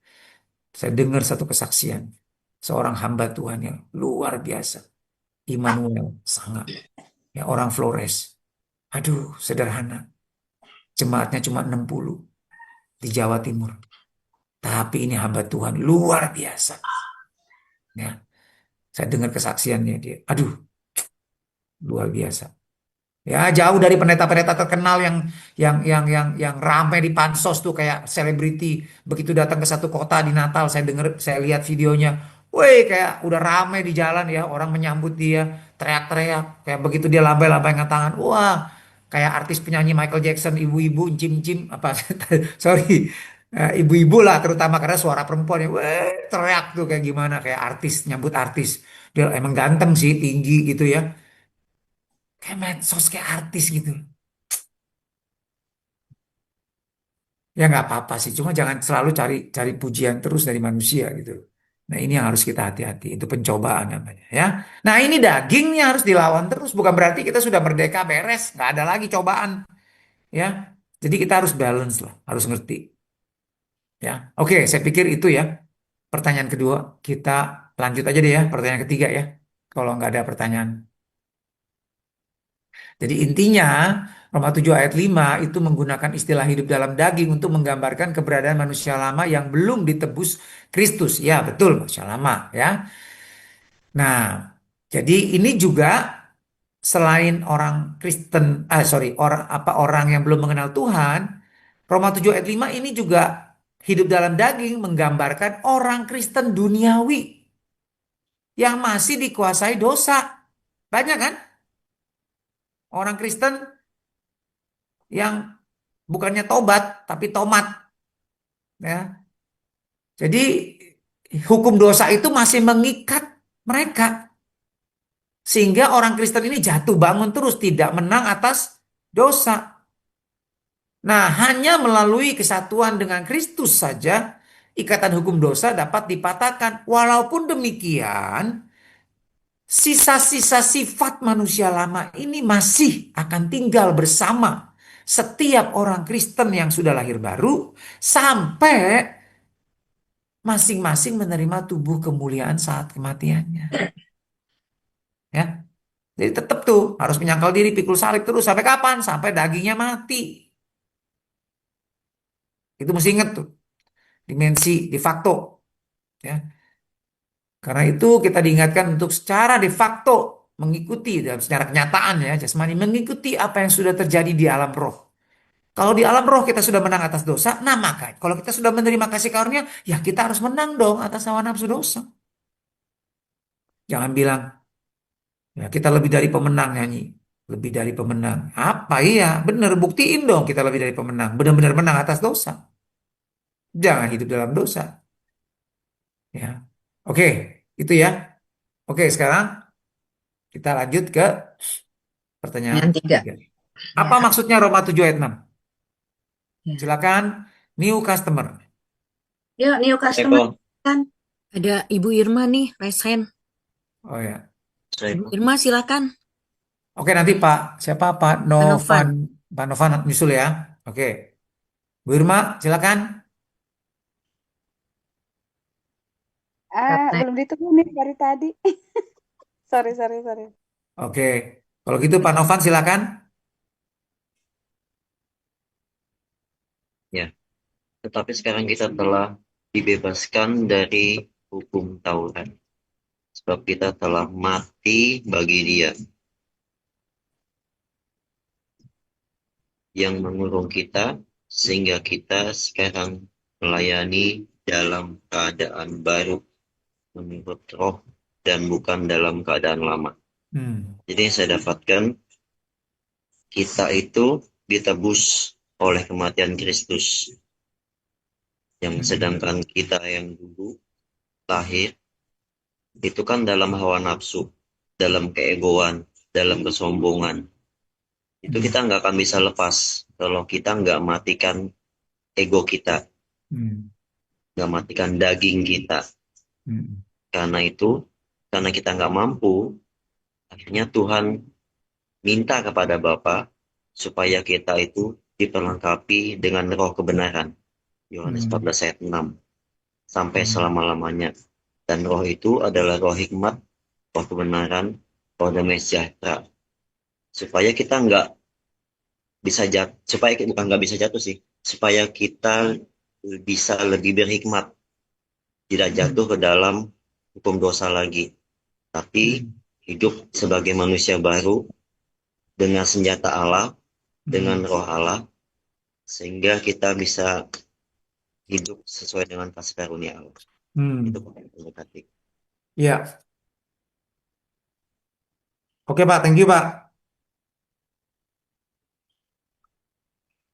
Speaker 1: Saya dengar satu kesaksian seorang hamba Tuhan yang luar biasa, Immanuel sangat, ya orang Flores. Aduh, sederhana. Jemaatnya cuma 60 di Jawa Timur. Tapi ini hamba Tuhan luar biasa. Ya, saya dengar kesaksiannya dia. Aduh, luar biasa. Ya, jauh dari pendeta-pendeta terkenal yang ramai di pansos tuh kayak selebriti. Begitu datang ke satu kota di Natal, saya dengar, saya lihat videonya. Woi, kayak udah ramai di jalan ya, orang menyambut dia, teriak-teriak. Kayak begitu dia lambai-lambai tangan. Wah, kayak artis penyanyi Michael Jackson, ibu-ibu, cim-cim, apa, sorry, ibu-ibu lah terutama karena suara perempuan ya, weh, teriak tuh kayak gimana, kayak artis, nyambut artis. Dia emang ganteng sih, tinggi gitu ya. Kayak medsos, kayak artis gitu. Ya nggak apa-apa sih, cuma jangan selalu cari cari pujian terus dari manusia gitu. Nah ini yang harus kita hati-hati, itu pencobaan namanya ya. Nah ini dagingnya harus dilawan terus, bukan berarti kita sudah merdeka beres, nggak ada lagi cobaan ya. Jadi kita harus balance lah, harus ngerti ya. Oke, saya pikir itu ya. Pertanyaan kedua, kita lanjut aja deh ya, pertanyaan ketiga ya. Kalau nggak ada pertanyaan. Jadi intinya Roma 7 ayat 5 itu menggunakan istilah hidup dalam daging untuk menggambarkan keberadaan manusia lama yang belum ditebus Kristus. Ya betul, manusia lama ya. Nah Jadi ini juga selain orang Kristen, orang yang belum mengenal Tuhan, Roma 7 ayat 5 ini juga hidup dalam daging menggambarkan orang Kristen duniawi yang masih dikuasai dosa. Banyak kan orang Kristen yang bukannya tobat tapi tomat, ya. Jadi hukum dosa itu masih mengikat mereka sehingga orang Kristen ini jatuh bangun terus tidak menang atas dosa. Nah, hanya melalui kesatuan dengan Kristus saja ikatan hukum dosa dapat dipatahkan. Walaupun demikian, sisa-sisa sifat manusia lama ini masih akan tinggal bersama setiap orang Kristen yang sudah lahir baru sampai masing-masing menerima tubuh kemuliaan saat kematiannya. Ya, jadi tetap tuh harus menyangkal diri, pikul salib terus sampai kapan? Sampai dagingnya mati. Itu mesti ingat tuh dimensi de facto. Ya, karena itu kita diingatkan untuk secara de facto mengikuti dalam secara kenyataan ya jasmani mengikuti apa yang sudah terjadi di alam roh. Kalau di alam roh kita sudah menang atas dosa, nah maka kalau kita sudah menerima kasih karunia, ya kita harus menang dong atas hawa nafsu dosa. Jangan bilang ya kita lebih dari pemenang nyanyi, lebih dari pemenang. Apa iya? Bener buktiin dong kita lebih dari pemenang, benar-benar menang atas dosa. Jangan hidup dalam dosa. Ya, oke, itu ya. Oke, sekarang kita lanjut ke pertanyaan
Speaker 4: Yang tiga.
Speaker 1: ketiga.
Speaker 4: Ya,
Speaker 1: Apa maksudnya Roma 7 ayat 6?
Speaker 4: ya.
Speaker 1: Silakan, new customer.
Speaker 4: Yuk, new customer
Speaker 5: Eko,
Speaker 4: kan.
Speaker 3: Ada Ibu Irma nih, raise hand.
Speaker 1: Oh ya.
Speaker 3: Ibu
Speaker 5: Eko.
Speaker 3: Irma silakan.
Speaker 1: Oke, nanti Pak, siapa Pak
Speaker 3: Novan.
Speaker 1: Novan? Pak Novan nyusul ya. Oke. Bu Irma, silakan.
Speaker 4: Katanya
Speaker 6: Belum ditunggu nih dari tadi. Sorry, sorry, sorry.
Speaker 1: Oke. Kalau gitu Pak Novan silakan.
Speaker 5: Ya, tetapi sekarang kita telah dibebaskan dari hukum Taurat, sebab kita telah mati bagi Dia yang mengurung kita, sehingga kita sekarang melayani dalam keadaan baru menurut roh dan bukan dalam keadaan lama. Jadi yang saya dapatkan, kita itu ditebus oleh kematian Kristus, yang sedangkan kita yang dulu lahir itu kan dalam hawa nafsu, dalam keegoan, dalam kesombongan. Itu kita nggak akan bisa lepas kalau kita nggak matikan ego kita, nggak matikan daging kita. Karena itu, karena kita nggak mampu, akhirnya Tuhan minta kepada Bapa supaya kita itu diperlengkapi dengan roh kebenaran. Yohanes 14 ayat 6. Sampai selama-lamanya. Dan roh itu adalah roh hikmat, roh kebenaran, roh damai sejahtera. Supaya kita nggak bisa jatuh, supaya kita bukan nggak bisa jatuh sih, supaya kita bisa lebih berhikmat, tidak jatuh ke dalam hukum dosa lagi, tapi hidup sebagai manusia baru dengan senjata Allah, dengan roh Allah, sehingga kita bisa hidup sesuai dengan kasih karunia Allah. Itu Pak Katik.
Speaker 1: Iya. Oke Pak, thank you Pak.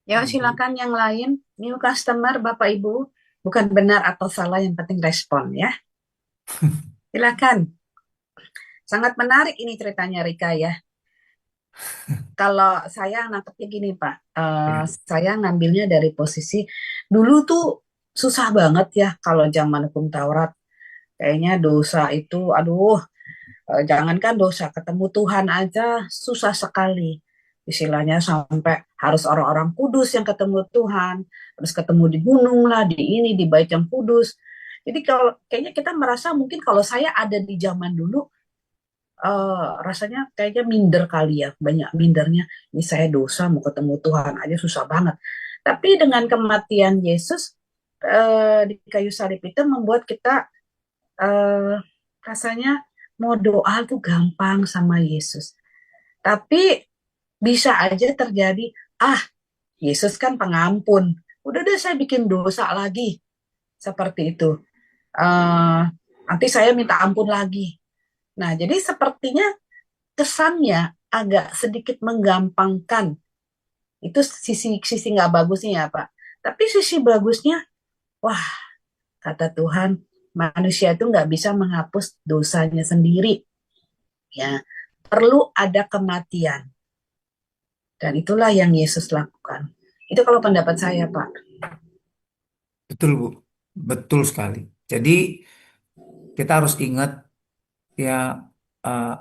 Speaker 4: ya silakan yang lain, new customer Bapak Ibu, bukan benar atau salah, yang penting respon ya. Silakan. Sangat menarik ini ceritanya Rika ya. Kalau saya nangkepnya gini Pak, saya ngambilnya dari posisi dulu tuh susah banget ya kalau zaman hukum Taurat. Kayaknya dosa itu, aduh, jangankan dosa, ketemu Tuhan aja susah sekali. Istilahnya sampai harus orang-orang kudus yang ketemu Tuhan, harus ketemu di gunung lah, di ini, di bait yang kudus. Jadi kalau kayaknya kita merasa mungkin kalau saya ada di zaman dulu, rasanya kayaknya minder kali ya, banyak mindernya. Ini saya dosa mau ketemu Tuhan aja susah banget. Tapi dengan kematian Yesus di kayu salib itu membuat kita rasanya mau doa tuh gampang sama Yesus. Tapi bisa aja terjadi, ah Yesus kan pengampun. Udah deh saya bikin dosa lagi. Seperti itu. Eh, nanti saya minta ampun lagi. Nah, jadi sepertinya kesannya agak sedikit menggampangkan. Itu sisi sisi nggak bagusnya ya, Pak. Tapi sisi bagusnya, wah, kata Tuhan, manusia itu nggak bisa menghapus dosanya sendiri. Ya, perlu ada kematian. Dan itulah yang Yesus lakukan. Itu kalau pendapat saya, Pak.
Speaker 1: Betul, Bu. Betul sekali. Jadi kita harus ingat ya,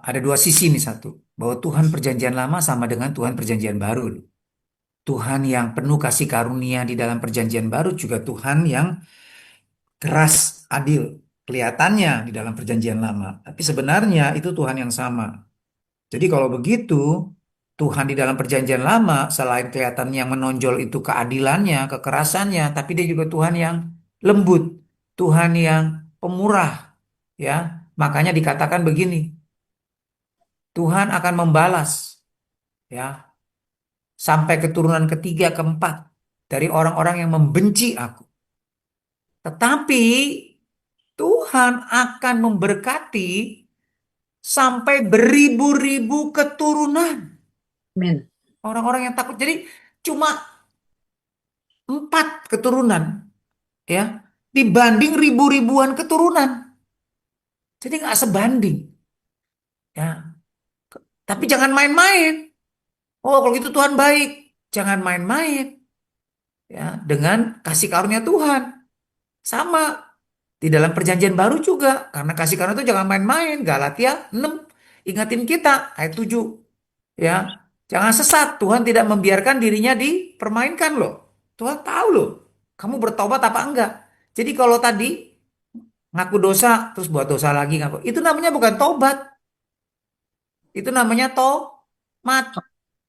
Speaker 1: ada dua sisi nih, satu. Bahwa Tuhan Perjanjian Lama sama dengan Tuhan Perjanjian Baru, loh. Tuhan yang penuh kasih karunia di dalam Perjanjian Baru juga Tuhan yang keras, adil. Kelihatannya di dalam Perjanjian Lama. Tapi sebenarnya itu Tuhan yang sama. Jadi kalau begitu, Tuhan di dalam Perjanjian Lama selain kelihatan yang menonjol itu keadilannya, kekerasannya, tapi dia juga Tuhan yang lembut, Tuhan yang pemurah, ya. Makanya dikatakan begini, Tuhan akan membalas, ya, sampai keturunan ketiga, keempat dari orang-orang yang membenci aku. Tetapi Tuhan akan memberkati sampai beribu-ribu keturunan
Speaker 4: Amin.
Speaker 1: orang-orang yang takut. Jadi cuma 4 keturunan, ya, dibanding ribu-ribuan keturunan. Jadi nggak sebanding, ya. Tapi jangan main-main. Oh, kalau gitu Tuhan baik. Jangan main-main, ya, dengan kasih karunia Tuhan. Sama di dalam Perjanjian Baru juga, karena kasih karunia itu jangan main-main. Galatia 6 ingatin kita ayat 7, ya. Jangan sesat. Tuhan tidak membiarkan dirinya dipermainkan, loh. Tuhan tahu loh, kamu bertobat apa enggak. Jadi kalau tadi ngaku dosa terus buat dosa lagi, ngaku, itu namanya bukan tobat, itu namanya tomat.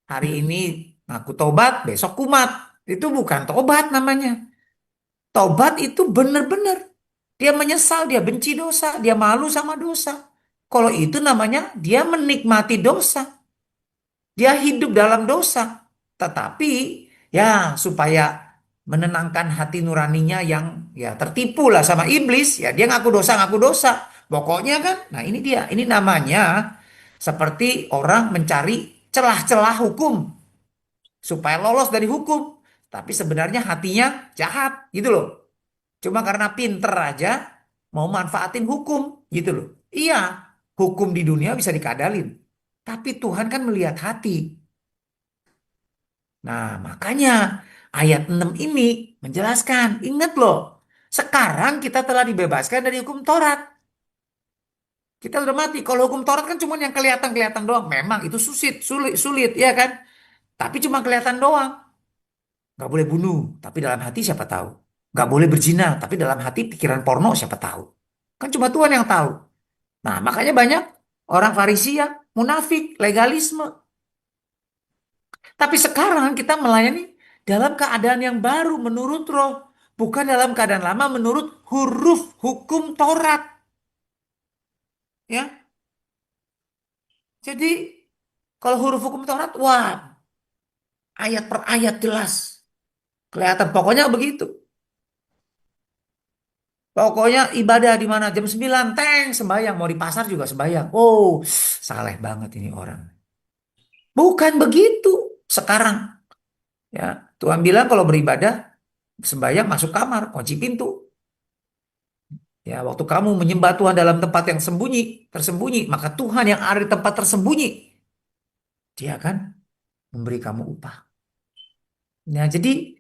Speaker 1: Hari ini ngaku tobat, besok kumat. Itu bukan tobat namanya. Tobat itu benar-benar dia menyesal, dia benci dosa, dia malu sama dosa. Kalau itu namanya dia menikmati dosa, dia hidup dalam dosa. Tetapi ya supaya menenangkan hati nuraninya yang ya tertipu lah sama iblis, ya dia ngaku dosa, ngaku dosa. Pokoknya kan, nah ini dia, ini namanya seperti orang mencari celah-celah hukum supaya lolos dari hukum. Tapi sebenarnya hatinya jahat gitu loh. Cuma karena pinter aja mau manfaatin hukum gitu loh. Iya, hukum di dunia bisa dikadalin. Tapi Tuhan kan melihat hati. Nah, makanya ayat 6 ini menjelaskan, ingat loh, sekarang kita telah dibebaskan dari hukum Taurat. Kita udah mati. Kalau hukum Taurat kan cuma yang kelihatan-kelihatan doang. Memang itu sulit, ya kan? Tapi cuma kelihatan doang. Gak boleh bunuh, tapi dalam hati siapa tahu. Gak boleh berzina, tapi dalam hati pikiran porno siapa tahu. Kan cuma Tuhan yang tahu. Nah, makanya banyak orang Farisi yang munafik, legalisme. Tapi sekarang kita melayani dalam keadaan yang baru menurut Roh, bukan dalam keadaan lama menurut huruf hukum Taurat. Ya, jadi kalau huruf hukum Taurat, wah, ayat per ayat jelas, kelihatan. Pokoknya begitu. Pokoknya ibadah di mana jam 9 teng sembahyang, mau di pasar juga sembahyang. Oh, saleh banget ini orang. Bukan begitu sekarang. Ya, Tuhan bilang kalau beribadah sembahyang masuk kamar, kunci pintu. Ya, waktu kamu menyembah Tuhan dalam tempat yang tersembunyi, maka Tuhan yang ada di tempat tersembunyi, Dia akan memberi kamu upah. Nah, jadi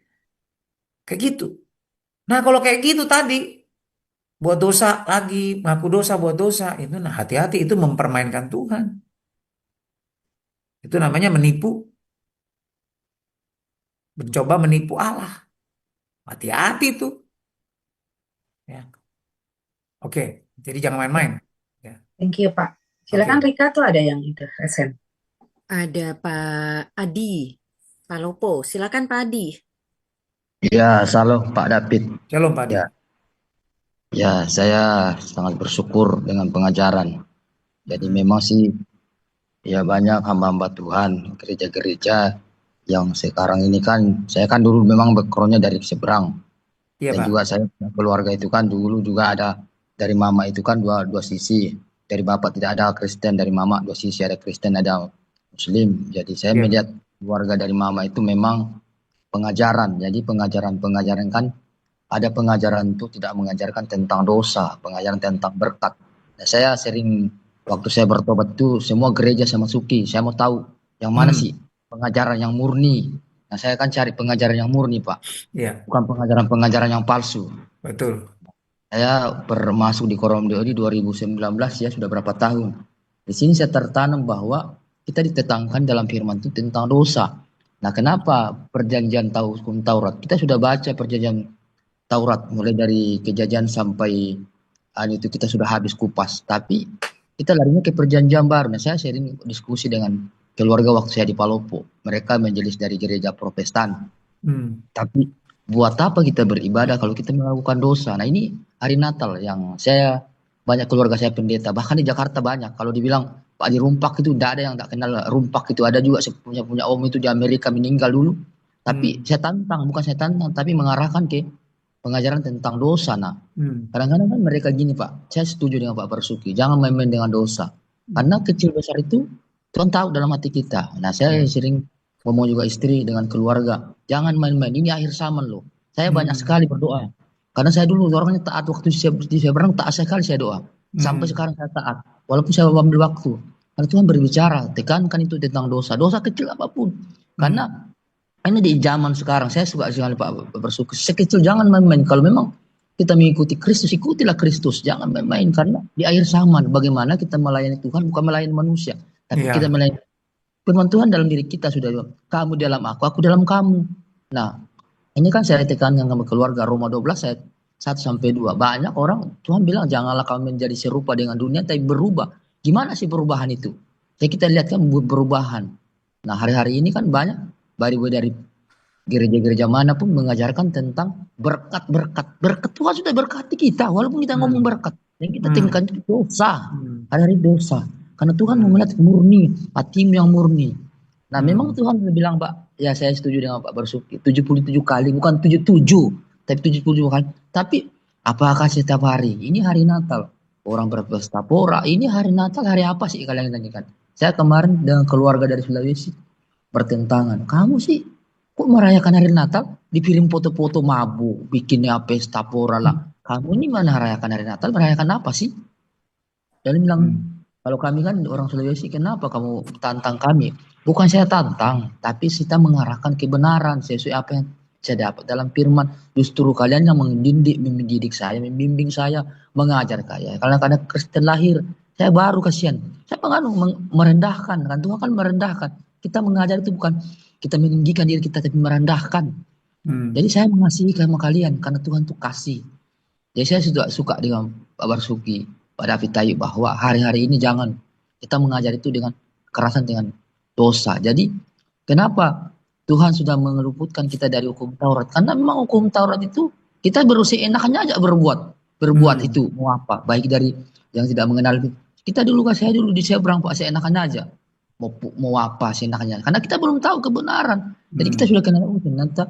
Speaker 1: kayak gitu. Nah, kalau kayak gitu tadi, buat dosa lagi, ngaku dosa, buat dosa, itu nah hati-hati, itu mempermainkan Tuhan. Itu namanya menipu, mencoba menipu Allah. Hati-hati tuh. Ya. Oke, jadi jangan main-main. Ya.
Speaker 4: Thank you, Pak.
Speaker 1: Oke.
Speaker 4: Silakan Rika tuh ada yang itu, resen.
Speaker 3: Ada Pak Adi Palopo. Silakan Pak Adi.
Speaker 7: Ya, salam Pak David.
Speaker 1: Shalom Pak Adi.
Speaker 7: Ya, ya, saya sangat bersyukur dengan pengajaran Jadi memang sih ya banyak hamba-hamba Tuhan, gereja-gereja yang sekarang ini kan, saya kan dulu memang backgroundnya dari seberang.
Speaker 1: Iya,
Speaker 7: Dan
Speaker 1: Pak.
Speaker 7: juga saya punya keluarga itu kan dulu juga ada dari mama itu kan dua sisi. Dari bapak tidak ada Kristen, dari mama dua sisi, ada Kristen ada Muslim. Jadi saya
Speaker 1: Iya.
Speaker 7: melihat keluarga dari mama itu memang pengajaran. Jadi pengajaran-pengajaran kan ada pengajaran itu tidak mengajarkan tentang dosa, pengajaran tentang berkat. Nah, saya sering waktu saya bertobat itu semua gereja saya masuki. Saya mau tahu yang mana
Speaker 1: Hmm.
Speaker 7: sih pengajaran yang murni. Nah, saya kan cari pengajaran yang murni, Pak.
Speaker 1: Iya,
Speaker 7: Bukan pengajaran-pengajaran yang palsu.
Speaker 1: betul.
Speaker 7: Saya masuk di Koromdel di 2019 ya sudah berapa tahun. Di sini saya tertanam bahwa kita ditetangkan dalam firman itu tentang dosa. Nah, kenapa perjanjian hukum Taurat? Kita sudah baca perjanjian Taurat mulai dari Kejadian sampai itu kita sudah habis kupas. Tapi kita larinya ke perjanjian baru. Nah, saya sering diskusi dengan keluarga waktu saya di Palopo. Mereka menjelis dari gereja Protestan.
Speaker 1: Hmm.
Speaker 7: Tapi buat apa kita beribadah kalau kita melakukan dosa? Nah, ini hari Natal yang saya banyak keluarga saya pendeta, bahkan di Jakarta banyak. Kalau dibilang Pak di Rumpak itu tidak ada yang tak kenal Rumpak itu, ada juga saya punya om itu di Amerika meninggal dulu. Tapi
Speaker 1: Hmm.
Speaker 7: saya tantang, bukan saya tantang, tapi mengarahkan ke pengajaran tentang dosa. Nah,
Speaker 1: Hmm.
Speaker 7: kadang-kadang kan mereka gini Pak, saya setuju dengan Pak Barsuki, jangan main-main dengan dosa. Karena kecil besar itu Tuhan tahu dalam hati kita. Nah, saya
Speaker 1: Iya.
Speaker 7: sering ngomong juga istri dengan keluarga, jangan main-main, ini akhir zaman loh. Saya banyak
Speaker 1: Hmm.
Speaker 7: sekali berdoa. Karena saya dulu orangnya taat waktu saya berang taat sekali saya doa. Sampai
Speaker 1: Hmm.
Speaker 7: sekarang saya taat. Walaupun saya ambil waktu. Karena Tuhan berbicara, tekankan itu tentang dosa. Dosa kecil apapun. Karena
Speaker 1: Hmm.
Speaker 7: ini di zaman sekarang, saya suka sekali Pak bersyukur. Sekecil jangan main-main. Kalau memang kita mengikuti Kristus, ikutilah Kristus. Jangan main-main. Karena di akhir zaman, bagaimana kita melayani Tuhan, bukan melayani manusia. Tapi kita
Speaker 1: Iya.
Speaker 7: melayani firman Tuhan dalam diri kita sudah bilang, kamu dalam aku dalam kamu. Nah, ini kan saya tekankan sama keluarga Roma 12 ayat 1 sampai 2. Banyak orang Tuhan bilang janganlah kamu menjadi serupa dengan dunia tapi berubah. Gimana sih perubahan itu? Ya kita lihat kan perubahan. Nah, hari-hari ini kan banyak dari gereja-gereja manapun mengajarkan tentang berkat-berkat. Berkat Tuhan sudah berkati kita walaupun kita ngomong
Speaker 1: Hmm.
Speaker 7: berkat. Yang kita
Speaker 1: Hmm.
Speaker 7: temukan itu dosa.
Speaker 1: Hmm.
Speaker 7: Hari-hari dosa. Karena Tuhan mau
Speaker 1: Hmm.
Speaker 7: melihat murni, hatimu yang murni. Nah, memang
Speaker 1: Hmm.
Speaker 7: Tuhan bilang, Pak, ya saya setuju dengan Pak Barsuki, 77 kali, bukan 77, tapi 77 kali. Tapi apakah setiap hari? Ini hari Natal. Orang berpesta pora, ini hari Natal, hari apa sih kalian tanyakan? Saya kemarin dengan keluarga dari Sulawesi bertentangan. Kamu sih kok merayakan hari Natal? Dikirim foto-foto mabuk, bikinnya pesta pora lah. Kamu ini mana merayakan hari Natal? Merayakan apa sih? Dan dia bilang,
Speaker 1: Hmm.
Speaker 7: kalau kami kan orang Sulawesi, kenapa kamu tantang kami? Bukan saya tantang, tapi kita mengarahkan kebenaran sesuai apa yang saya dapat dalam firman. Justru kalian yang mendidik saya, membimbing saya, mengajar saya. Karena Kristen lahir, saya baru kasihan. Saya merendahkan, kan Tuhan kan merendahkan. Kita mengajar itu bukan kita meninggikan diri kita, tapi merendahkan.
Speaker 1: Hmm.
Speaker 7: Jadi saya mengasihi sama kalian, karena Tuhan itu kasih. Jadi saya sudah suka dengan Pak Barsuki, Pak David Tayyip bahwa hari-hari ini jangan kita mengajar itu dengan kekerasan dengan dosa. Jadi kenapa Tuhan sudah mengeluputkan kita dari hukum Taurat? Karena memang hukum Taurat itu kita berusaha enaknya aja berbuat
Speaker 1: Hmm.
Speaker 7: itu mau apa? Baik dari yang tidak mengenal kita dulu kan saya dulu di seberang Pak saya enakannya aja mau apa seenaknya. Karena kita belum tahu kebenaran. Jadi kita
Speaker 1: Hmm.
Speaker 7: sudah kenal ternyata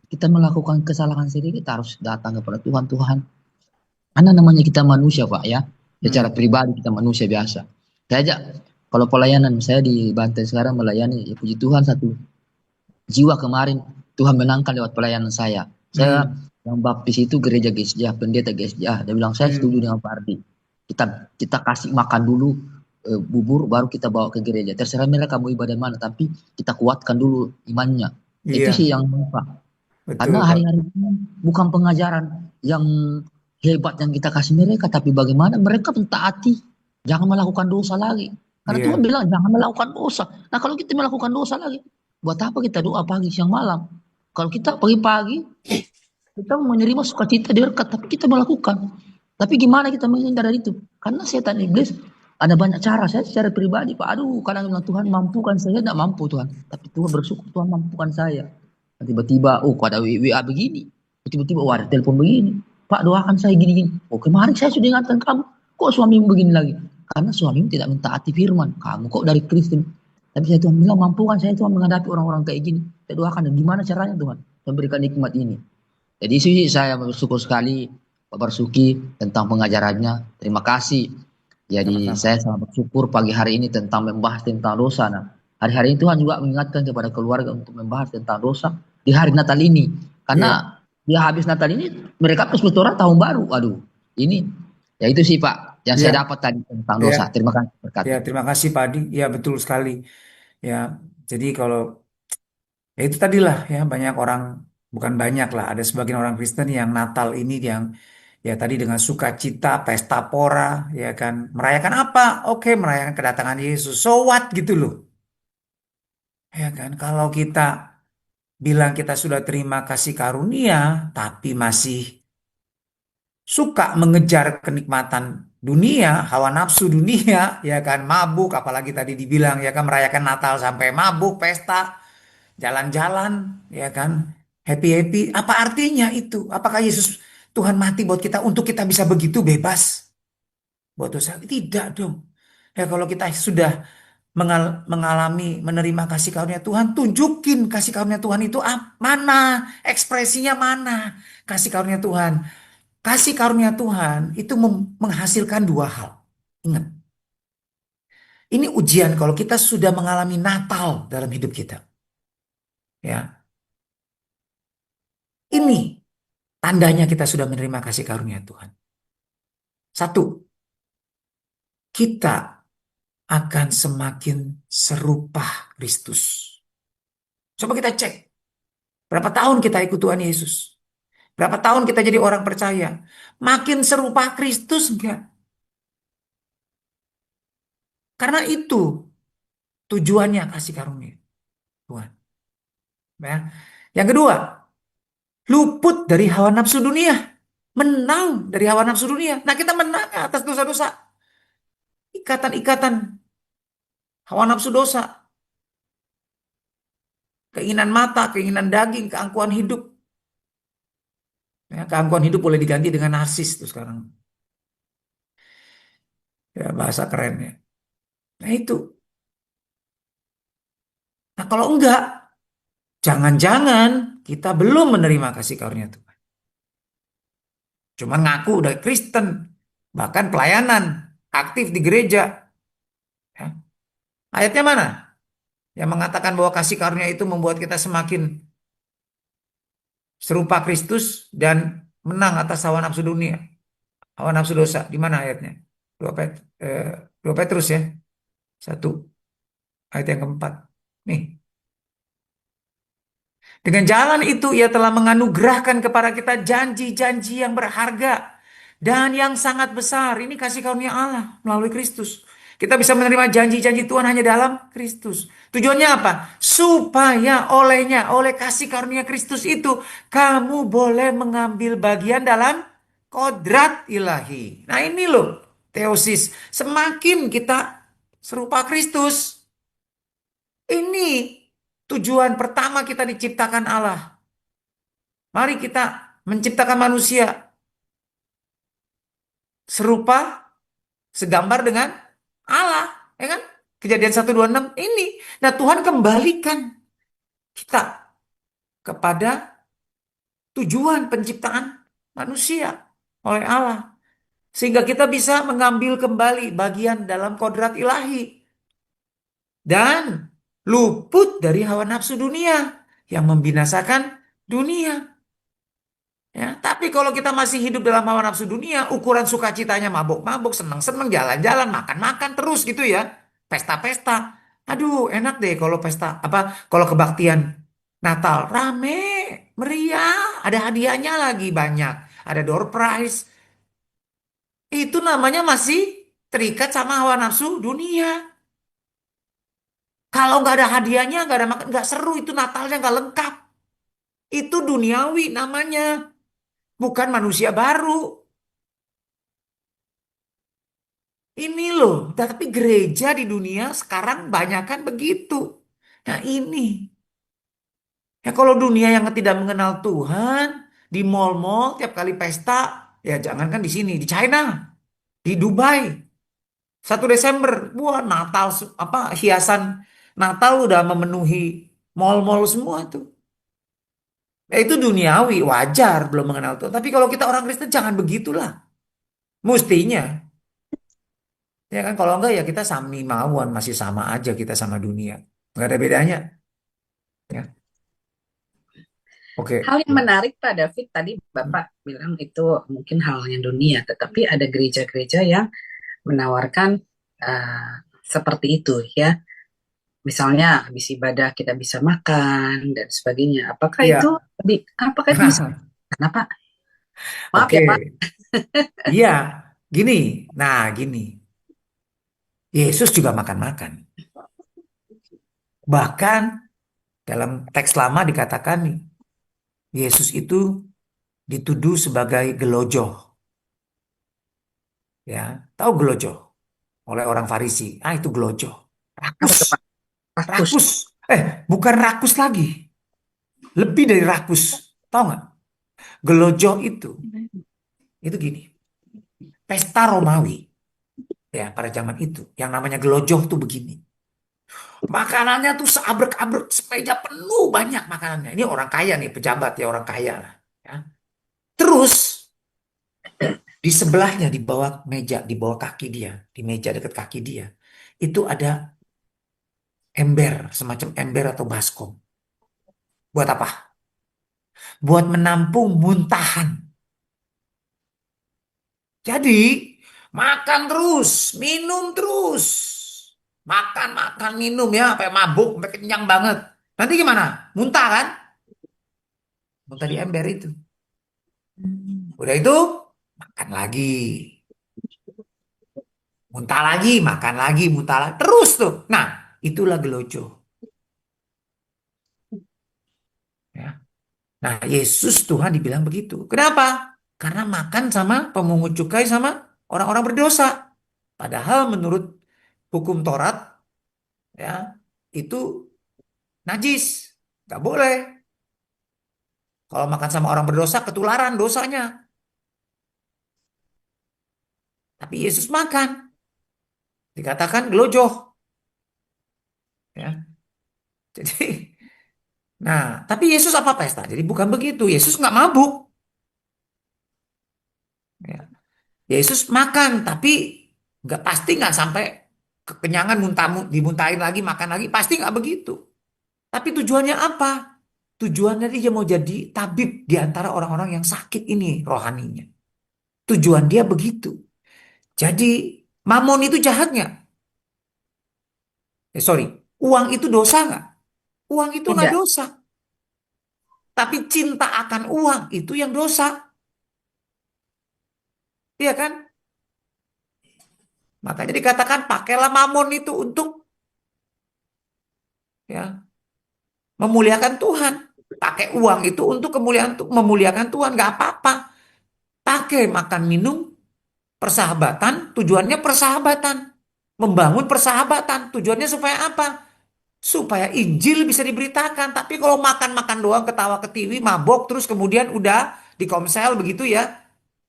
Speaker 7: kita melakukan kesalahan sendiri kita harus datang kepada Tuhan. Tuhan, karena namanya kita manusia Pak ya, secara
Speaker 1: Hmm.
Speaker 7: pribadi kita manusia biasa. Saya aja kalau pelayanan saya di Banten sekarang melayani, ya puji Tuhan satu jiwa kemarin Tuhan menangkan lewat pelayanan saya. Saya
Speaker 1: Hmm.
Speaker 7: yang baptis itu gereja GSJ, pendeta GSJ. Dia bilang saya setuju
Speaker 1: Hmm.
Speaker 7: dengan Pak Ardi. Kita kasih makan dulu bubur baru kita bawa ke gereja. Terserah mereka mau ibadah mana, tapi kita kuatkan dulu imannya. Itu sih
Speaker 1: Iya,
Speaker 7: yang Pak.
Speaker 1: betul,
Speaker 7: Karena
Speaker 1: Pak.
Speaker 7: hari-hari ini bukan pengajaran yang hebat yang kita kasih mereka, tapi bagaimana mereka mentaati, jangan melakukan dosa lagi. Karena Tuhan
Speaker 1: Iya.
Speaker 7: bilang jangan melakukan dosa. Nah kalau kita melakukan dosa lagi, buat apa kita doa pagi siang malam? Kalau kita pagi-pagi kita menerima sukacita berkat, tapi kita melakukan. Tapi gimana kita menghindar dari itu? Karena setan iblis ada banyak cara. Saya secara pribadi, Pak, aduh kadang bilang Tuhan mampukan saya, tidak mampu Tuhan. Tapi Tuhan bersyukur Tuhan mampukan saya. Tiba-tiba, oh kok ada WA begini. Tiba-tiba, oh ada telepon begini. Pak doakan saya gini-gini. Oh kemarin saya sudah ingatkan kamu. Kok suamimu begini lagi? karena suamimu tidak mentaati firman. Kamu kok dari Kristen? Tapi saya Tuhan bilang, mampu kan saya Tuhan menghadapi orang-orang kayak gini. Saya doakan, gimana caranya Tuhan memberikan nikmat ini. Jadi sih saya bersyukur sekali Pak Barsuki tentang pengajarannya. Terima kasih. Jadi
Speaker 1: Sama-sama.
Speaker 7: saya sangat bersyukur pagi hari ini tentang membahas tentang dosa. Nah, hari-hari ini Tuhan juga mengingatkan kepada keluarga untuk membahas tentang dosa di hari Natal ini.
Speaker 1: Iya,
Speaker 7: Karena di habis Natal ini mereka terus bertorat tahun baru. Aduh, ini ya itu sih Pak yang saya
Speaker 1: iya,
Speaker 7: dapat tadi tentang dosa.
Speaker 1: iya,
Speaker 7: Terima kasih
Speaker 1: ya.
Speaker 7: berkati.
Speaker 1: Terima kasih Pak Adi. Ya, betul sekali. Ya, jadi kalau ya itu tadilah ya banyak orang, bukan banyak lah, ada sebagian orang Kristen yang Natal ini yang ya tadi dengan sukacita, pesta pora, ya kan, merayakan apa? Oke, merayakan kedatangan Yesus. So what gitu loh. Ya kan, kalau kita bilang kita sudah terima kasih karunia, tapi masih suka mengejar kenikmatan dunia, hawa nafsu dunia, ya kan, mabuk, apalagi tadi dibilang ya kan merayakan Natal sampai mabuk, pesta, jalan-jalan, ya kan, happy-happy. Apa artinya itu? Apakah Yesus Tuhan mati buat kita untuk kita bisa begitu bebas buat dosa? Tidak dong. Ya kalau kita sudah mengalami menerima kasih karunia Tuhan, tunjukin kasih karunia Tuhan itu mana, ekspresinya mana kasih karunia Tuhan. Kasih karunia Tuhan itu menghasilkan dua hal. Ingat, ini ujian kalau kita sudah mengalami Natal dalam hidup kita. Ya, ini tandanya kita sudah menerima kasih karunia Tuhan. Satu, kita akan semakin serupa Kristus. Coba kita cek, berapa tahun kita ikut Tuhan Yesus? Berapa tahun kita jadi orang percaya? Makin serupa Kristus enggak? Karena itu tujuannya kasih karunia Tuhan. Ya. Yang kedua, luput dari hawa nafsu dunia. Menang dari hawa nafsu dunia. Nah, kita menang atas dosa-dosa. Ikatan-ikatan hawa nafsu dosa. Keinginan mata, keinginan daging, keangkuhan hidup. Ya, keangkuhan hidup boleh diganti dengan narsis tuh sekarang. Ya, bahasa kerennya. Nah, itu. Nah, kalau enggak, jangan-jangan kita belum menerima kasih karunia Tuhan. Cuman ngaku udah Kristen. Bahkan pelayanan. Aktif di gereja. Ya. Ayatnya mana? Yang mengatakan bahwa kasih karunia itu membuat kita semakin serupa Kristus dan menang atas hawa nafsu dunia, hawa nafsu dosa. Di mana ayatnya? 2 Petrus ya. 1 ayat yang keempat. Nih. Dengan jalan itu ia telah menganugerahkan kepada kita janji-janji yang berharga dan yang sangat besar. Ini kasih karunia Allah melalui Kristus. Kita bisa menerima janji-janji Tuhan hanya dalam Kristus. Tujuannya apa? Supaya olehnya, oleh kasih karunia Kristus itu, kamu boleh mengambil bagian dalam kodrat ilahi. Nah ini loh, teosis. Semakin kita serupa Kristus, ini tujuan pertama kita diciptakan Allah. Mari kita menciptakan manusia serupa, segambar dengan Allah, ya kan? Kejadian 1:26 ini. Nah, Tuhan kembalikan kita kepada tujuan penciptaan manusia oleh Allah. Sehingga kita bisa mengambil kembali bagian dalam kodrat ilahi. Dan luput dari hawa nafsu dunia yang membinasakan dunia. Ya, tapi kalau kita masih hidup dalam hawa nafsu dunia, ukuran sukacitanya mabuk-mabuk, senang-senang, jalan-jalan, makan-makan terus gitu ya. Pesta-pesta. Aduh, enak deh kalau pesta apa kalau kebaktian Natal rame, meriah, ada hadiahnya lagi banyak, ada door prize. Itu namanya masih terikat sama hawa nafsu dunia. Kalau nggak ada hadiahnya, nggak ada makan, nggak seru itu Natalnya nggak lengkap. Itu duniawi namanya, bukan manusia baru. Ini loh, tapi gereja di dunia sekarang banyak kan begitu. Nah ini, ya kalau dunia yang tidak mengenal Tuhan, di mall-mall tiap kali pesta, ya jangankan di sini, di China, di Dubai, 1 Desember, wah Natal, apa hiasan Natal udah memenuhi mall-mall semua tuh. Ya, itu duniawi, wajar belum mengenal Tuhan. Tapi kalau kita orang Kristen jangan begitulah. Mestinya, ya kan kalau enggak ya kita sami mawon, masih sama aja kita sama dunia. Nggak ada bedanya. Ya, oke.
Speaker 4: Hal yang menarik Pak David, tadi Bapak bilang itu mungkin hal yang dunia, tetapi ada gereja-gereja yang menawarkan seperti itu ya. Misalnya habis ibadah kita bisa makan dan sebagainya. Apakah itu
Speaker 1: Iya.
Speaker 4: bisa? Kenapa? Maaf
Speaker 1: Oke.
Speaker 4: ya Pak.
Speaker 1: Iya, gini. Nah, gini. Yesus juga makan-makan. Bahkan dalam teks lama dikatakan Yesus itu dituduh sebagai gelojoh. Ya, tahu gelojoh oleh orang Farisi. Ah, itu gelojoh.
Speaker 4: Apa
Speaker 1: Rakus.
Speaker 4: tuh Pak? Rakus.
Speaker 1: Rakus. Bukan rakus lagi. Lebih dari rakus. Tahu nggak? Gelojoh itu gini. Pesta Romawi. Ya, pada zaman itu. Yang namanya gelojoh tuh begini. Makanannya tuh seabrek-abrek, semeja penuh banyak makanannya. Ini orang kaya nih, pejabat ya, orang kaya lah. Ya. Terus di sebelahnya, di bawah meja, di bawah kaki dia, di meja dekat kaki dia, itu ada ember, semacam ember atau baskom. Buat apa? Buat menampung muntahan. Jadi makan terus, minum terus. Makan, makan, minum ya, sampai mabuk, sampai kenyang banget. Nanti gimana? Muntah kan? Muntah di ember itu. Udah itu, makan lagi. Muntah lagi, makan lagi, muntah lagi. Terus tuh. Nah, itulah gelojo. Ya. Nah, Yesus Tuhan dibilang begitu. Kenapa? Karena makan sama pemungut cukai sama orang-orang berdosa. Padahal menurut hukum Taurat, ya, itu najis. Gak boleh. Kalau makan sama orang berdosa, ketularan dosanya. Tapi Yesus makan. Dikatakan gelojoh. Ya. Jadi, nah, tapi Yesus apa pesta? Jadi bukan begitu. Yesus nggak mabuk. Ya. Yesus makan, tapi nggak pasti nggak sampai kekenyangan muntah dimuntahin lagi makan lagi pasti nggak begitu. Tapi tujuannya apa? Tujuannya dia mau jadi tabib di antara orang-orang yang sakit ini rohaninya. Tujuan dia begitu. Jadi mamon itu jahatnya. Sorry, uang itu dosa nggak? Uang itu nggak
Speaker 4: Tidak.
Speaker 1: dosa. Tapi cinta akan uang itu yang dosa. Iya kan? Makanya dikatakan pakailah mamon itu untuk ya memuliakan Tuhan. Pakai uang itu untuk kemuliaan memuliakan Tuhan, nggak apa-apa. Pakai makan minum persahabatan, tujuannya persahabatan. Membangun persahabatan, tujuannya supaya apa? Supaya Injil bisa diberitakan. Tapi kalau makan-makan doang, ketawa ketiwi, mabok, terus kemudian udah di komsel begitu ya,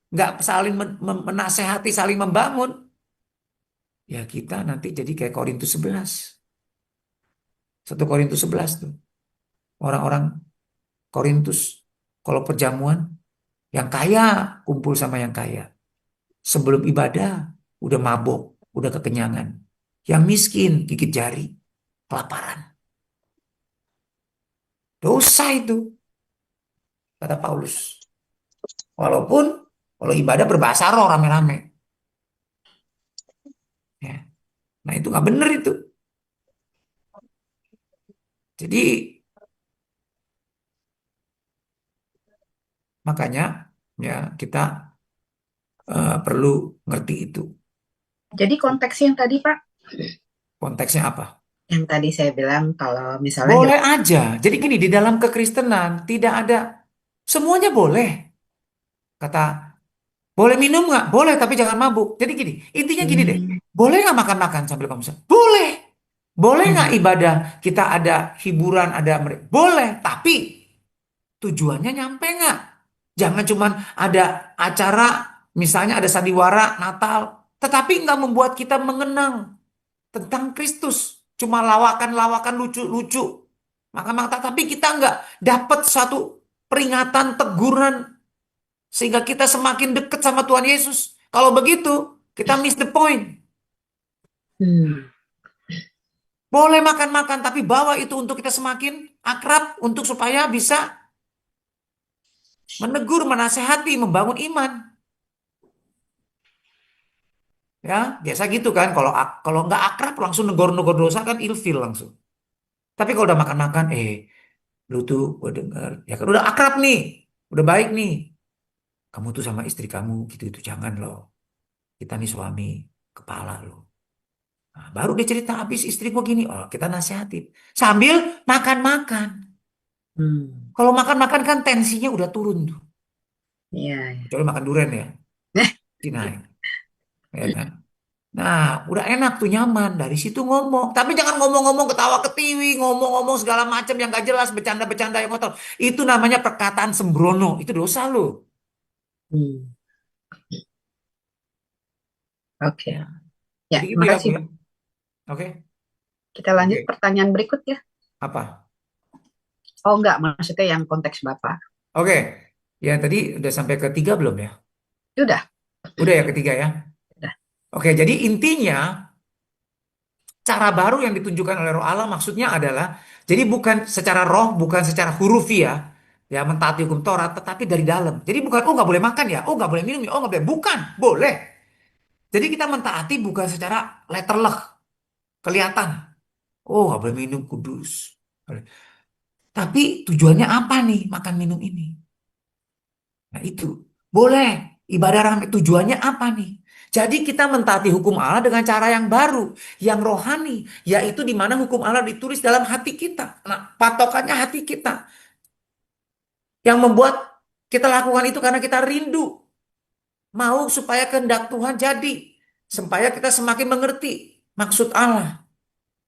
Speaker 1: nggak saling menasehati, saling membangun. Ya kita nanti jadi kayak Korintus 11. 1 Korintus 11 tuh. Orang-orang Korintus kalau perjamuan yang kaya kumpul sama yang kaya. Sebelum ibadah udah mabok, udah kekenyangan. Yang miskin gigit jari, kelaparan. Dosa itu kata Paulus. Walaupun kalau ibadah berbahasa roh rame-rame. Ya. Nah itu nggak bener itu. Jadi makanya ya kita perlu ngerti itu.
Speaker 4: Jadi konteksnya yang tadi Pak,
Speaker 1: Konteksnya apa?
Speaker 4: yang tadi saya bilang kalau misalnya
Speaker 1: Boleh aja. Jadi gini, di dalam kekristenan tidak ada, semuanya boleh. Kata, boleh minum nggak? Boleh, tapi jangan mabuk. Jadi gini, intinya gini deh. Boleh nggak makan-makan sambil komsel? Boleh. Boleh nggak ibadah? Kita ada hiburan, ada boleh. Tapi tujuannya nyampe nggak? Jangan cuman ada acara, misalnya ada sandiwara Natal, tetapi nggak membuat kita mengenang tentang Kristus. Cuma lawakan-lawakan lucu-lucu. Maka tapi kita nggak dapat satu peringatan, teguran, sehingga kita semakin dekat sama Tuhan Yesus. Kalau begitu, kita miss the point.
Speaker 3: Hmm.
Speaker 1: Boleh makan-makan, tapi bawa itu untuk kita semakin akrab, untuk supaya bisa menegur, menasehati, membangun iman. Ya, biasa gitu kan. Kalau nggak akrab langsung negor-negor dosa kan ilfil langsung. Tapi kalau udah makan-makan, lu tuh gue denger, ya kan udah akrab nih, udah baik nih. Kamu tuh sama istri kamu gitu itu jangan loh. Kita nih suami kepala loh. Nah, baru dia cerita habis istri gua gini, oh kita nasihatin sambil makan-makan.
Speaker 3: Hmm.
Speaker 1: Kalau makan-makan kan tensinya udah turun tuh.
Speaker 4: Iya.
Speaker 1: Kecuali makan durian ya, naik, ya kan. Nah, udah enak tuh nyaman dari situ ngomong. Tapi jangan ngomong-ngomong ketawa ketiwi, ngomong-ngomong segala macam yang gak jelas, bercanda-bercanda yang kotor. Itu namanya perkataan sembrono. Itu dosa loh.
Speaker 3: Hmm.
Speaker 4: Oke.
Speaker 1: Ya.
Speaker 4: Ya,
Speaker 1: Jadi gitu ya,
Speaker 4: makasih,
Speaker 1: Bu, ya.
Speaker 4: Pak.
Speaker 1: Oke.
Speaker 4: Kita lanjut
Speaker 1: Oke.
Speaker 4: pertanyaan berikut ya.
Speaker 1: Apa?
Speaker 4: Oh enggak, maksudnya yang konteks Bapak.
Speaker 1: Oke. Ya tadi udah sampai ketiga belum ya?
Speaker 4: Udah.
Speaker 1: Udah ya ketiga ya.
Speaker 4: Udah.
Speaker 1: Oke, jadi intinya cara baru yang ditunjukkan oleh Roh Allah maksudnya adalah jadi bukan secara roh, bukan secara hurufiah ya mentaati hukum Taurat, tetapi dari dalam. Jadi bukan oh nggak boleh makan ya, oh nggak boleh minum ya, oh nggak boleh. Bukan, boleh. Jadi kita mentaati bukan secara letterlek, kelihatan. Oh nggak boleh minum kudus. Tapi tujuannya apa nih makan minum ini? Nah itu boleh. Ibadah ramai tujuannya apa nih? Jadi kita mentaati hukum Allah dengan cara yang baru, yang rohani, yaitu di mana hukum Allah ditulis dalam hati kita. Nah, patokannya hati kita. Yang membuat kita lakukan itu karena kita rindu, mau supaya kehendak Tuhan jadi, supaya kita semakin mengerti maksud Allah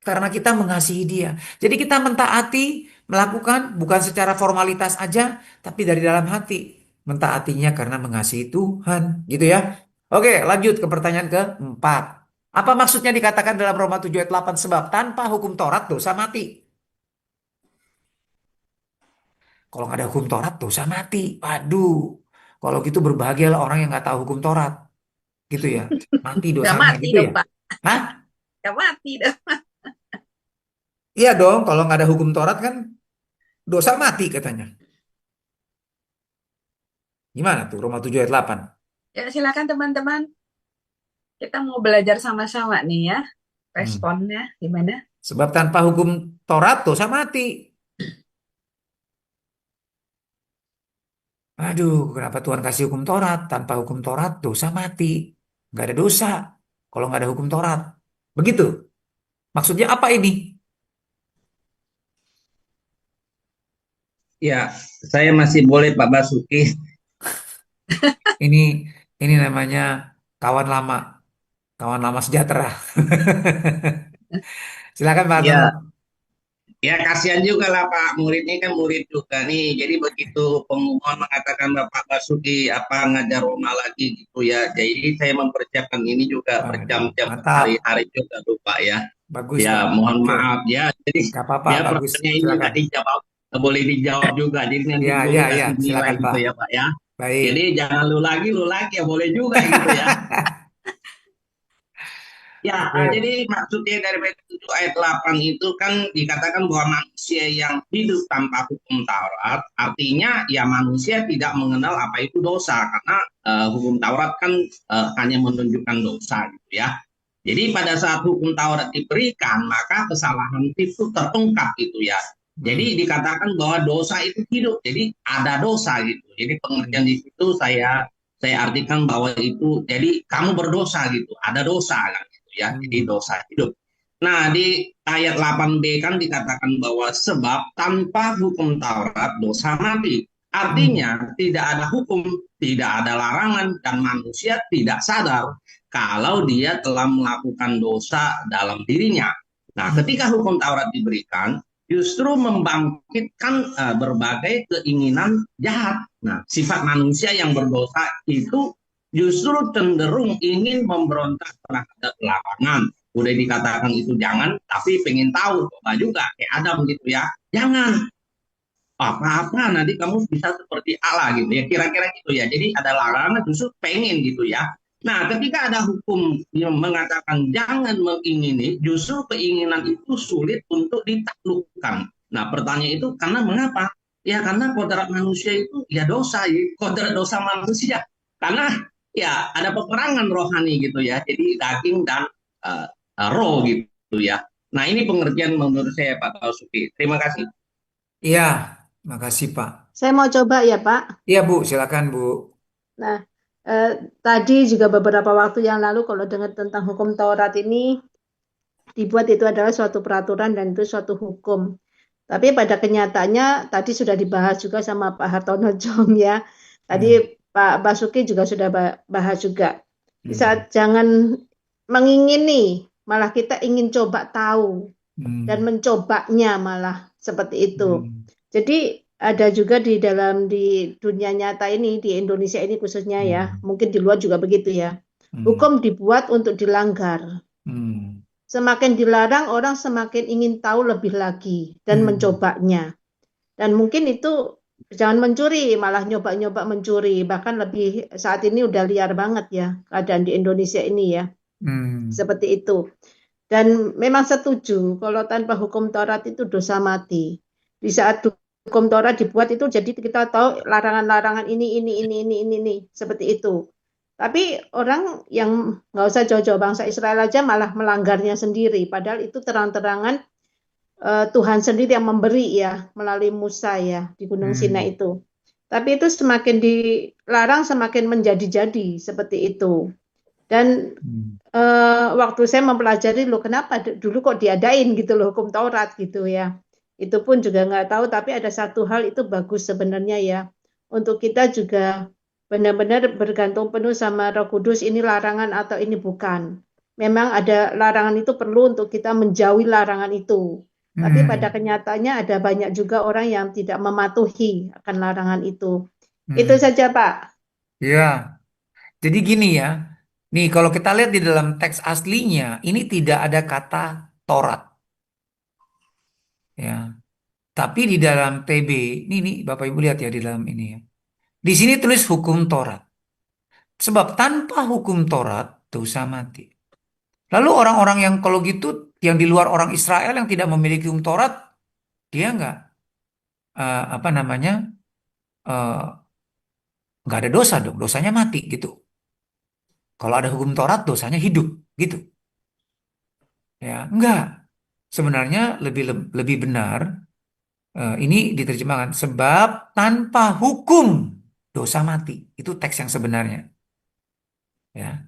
Speaker 1: karena kita mengasihi Dia. Jadi kita mentaati, melakukan bukan secara formalitas aja, tapi dari dalam hati. Mentaatinya karena mengasihi Tuhan, gitu ya. Oke, lanjut ke pertanyaan keempat. Apa maksudnya dikatakan dalam Roma 7 ayat 8 sebab tanpa hukum Taurat dosa mati. Kalau nggak ada hukum Taurat dosa mati. Waduh, kalau gitu berbahagialah orang yang nggak tahu hukum Taurat, gitu ya. Mati
Speaker 4: Nggak
Speaker 1: dosanya,
Speaker 4: mati
Speaker 1: gitu
Speaker 4: dong,
Speaker 1: ya.
Speaker 4: Pak.
Speaker 1: Hah?
Speaker 4: Nggak mati dong.
Speaker 1: Iya dong, kalau nggak ada hukum Taurat kan dosa mati katanya. Gimana tuh Roma 7 ayat 8?
Speaker 4: Ya, silakan teman-teman. Kita mau belajar sama-sama nih ya.
Speaker 1: Hmm.
Speaker 4: Responnya gimana?
Speaker 1: Sebab tanpa hukum Taurat dosa mati. Aduh, kenapa Tuhan kasih hukum Taurat? Tanpa hukum Taurat dosa mati. Nggak ada dosa kalau nggak ada hukum Taurat. Begitu. Maksudnya apa ini?
Speaker 2: Ya, saya masih boleh Pak Basuki.
Speaker 1: Ini ini namanya kawan lama, kawan lama sejahtera. Silakan Pak Anton.
Speaker 2: Ya, ya kasihan juga lah Pak, muridnya kan murid juga nih. Jadi begitu pemohon mengatakan Bapak Basuki apa ngajar Roma lagi gitu ya. Jadi saya mempersiapkan ini juga
Speaker 1: Waduh,
Speaker 2: berjam-jam
Speaker 1: mantap.
Speaker 2: berhari-hari juga tuh Pak ya.
Speaker 1: Bagus
Speaker 2: Ya
Speaker 1: Pak.
Speaker 2: mohon
Speaker 1: Oke,
Speaker 2: maaf ya. Jadi
Speaker 1: nggak apa-apa.
Speaker 2: ya
Speaker 1: Bagus.
Speaker 2: pertanyaan ini
Speaker 1: Silakan.
Speaker 2: nggak dijawab, nggak boleh dijawab juga. Jadi nanti
Speaker 1: Ya,
Speaker 2: dulu
Speaker 1: ya, ya.
Speaker 2: dikasih nilai
Speaker 1: Silakan
Speaker 2: gitu
Speaker 1: Pak.
Speaker 2: ya Pak ya.
Speaker 1: Baik.
Speaker 2: Jadi jangan lu lagi ya boleh juga gitu ya. Ya,
Speaker 1: Oke.
Speaker 2: jadi maksudnya dari ayat 7 ayat 8 itu kan dikatakan bahwa manusia yang hidup tanpa hukum Taurat, artinya ya manusia tidak mengenal apa itu dosa, karena hukum Taurat kan hanya menunjukkan dosa gitu ya. Jadi pada saat hukum Taurat diberikan, maka kesalahan itu terungkap gitu ya. Jadi dikatakan bahwa dosa itu hidup, jadi ada dosa gitu. Jadi pengertian di situ saya artikan bahwa itu, jadi kamu berdosa gitu, ada dosa kan ya, jadi dosa hidup. Nah, di ayat 8b kan dikatakan bahwa sebab tanpa hukum Taurat dosa mati. Artinya tidak ada hukum, tidak ada larangan, dan manusia tidak sadar kalau dia telah melakukan dosa dalam dirinya. Nah, ketika hukum Taurat diberikan, justru membangkitkan berbagai keinginan jahat. Nah, sifat manusia yang berdosa itu justru cenderung ingin memberontak terhadap larangan. Udah dikatakan itu jangan, tapi pengen tahu, coba juga kayak Adam gitu ya. Jangan apa-apa nanti kamu bisa seperti Allah gitu ya, kira-kira gitu ya. Jadi ada larangan justru pengen gitu ya. Nah, ketika ada hukum yang mengatakan jangan mengingini, justru keinginan itu sulit untuk ditaklukkan. Nah, pertanyaan itu karena mengapa? Ya karena kodrat manusia itu ya dosa, ya. Kodrat dosa manusia. Karena ya ada peperangan rohani gitu ya. Jadi daging dan roh gitu ya. Nah, ini pengertian menurut saya Pak Tausuki. Terima kasih.
Speaker 1: Iya, makasih Pak.
Speaker 8: Saya mau coba ya Pak.
Speaker 1: Iya Bu, silakan Bu.
Speaker 8: Nah, tadi juga beberapa waktu yang lalu kalau dengar tentang hukum Taurat ini dibuat itu adalah suatu peraturan dan itu suatu hukum. Tapi pada kenyataannya tadi sudah dibahas juga sama Pak Hartono Jong ya. Tadi Pak Basuki juga sudah bahas juga. Di saat jangan mengingini, malah kita ingin coba tahu dan mencobanya malah seperti itu. Jadi ada juga di dunia nyata ini, di Indonesia ini khususnya ya, mungkin di luar juga begitu ya. Hukum dibuat untuk dilanggar. Semakin dilarang, orang semakin ingin tahu lebih lagi dan mencobanya. Dan mungkin itu jangan mencuri, malah nyoba-nyoba mencuri. Bahkan lebih saat ini udah liar banget ya keadaan di Indonesia ini ya. Seperti itu. Dan memang setuju kalau tanpa hukum Taurat itu dosa mati. Di saat hukum Taurat dibuat itu jadi kita tahu larangan-larangan ini seperti itu. Tapi orang yang nggak usah jauh-jauh bangsa Israel aja malah melanggarnya sendiri. Padahal itu terang-terangan Tuhan sendiri yang memberi ya melalui Musa ya di Gunung Sinai itu. Tapi itu semakin dilarang semakin menjadi-jadi seperti itu. Dan waktu saya mempelajari loh kenapa dulu kok diadain gitu loh hukum Taurat gitu ya. Itu pun juga nggak tahu, tapi ada satu hal itu bagus sebenarnya ya. Untuk kita juga benar-benar bergantung penuh sama Roh Kudus, ini larangan atau ini bukan. Memang ada larangan itu perlu untuk kita menjauhi larangan itu. Tapi pada kenyataannya ada banyak juga orang yang tidak mematuhi akan larangan itu. Itu saja Pak.
Speaker 1: Ya, jadi gini ya. Nih kalau kita lihat di dalam teks aslinya, ini tidak ada kata Taurat. Ya. Tapi di dalam TB, ini Bapak Ibu lihat ya di dalam ini ya. Di sini tulis hukum Taurat. Sebab tanpa hukum Taurat, dosa mati. Lalu orang-orang yang kalau gitu, yang di luar orang Israel yang tidak memiliki hukum Taurat, dia nggak nggak ada dosa dong, dosanya mati gitu. Kalau ada hukum Taurat, dosanya hidup gitu. Ya, enggak. Sebenarnya lebih benar ini diterjemahkan sebab tanpa hukum dosa mati. Itu teks yang sebenarnya. Ya.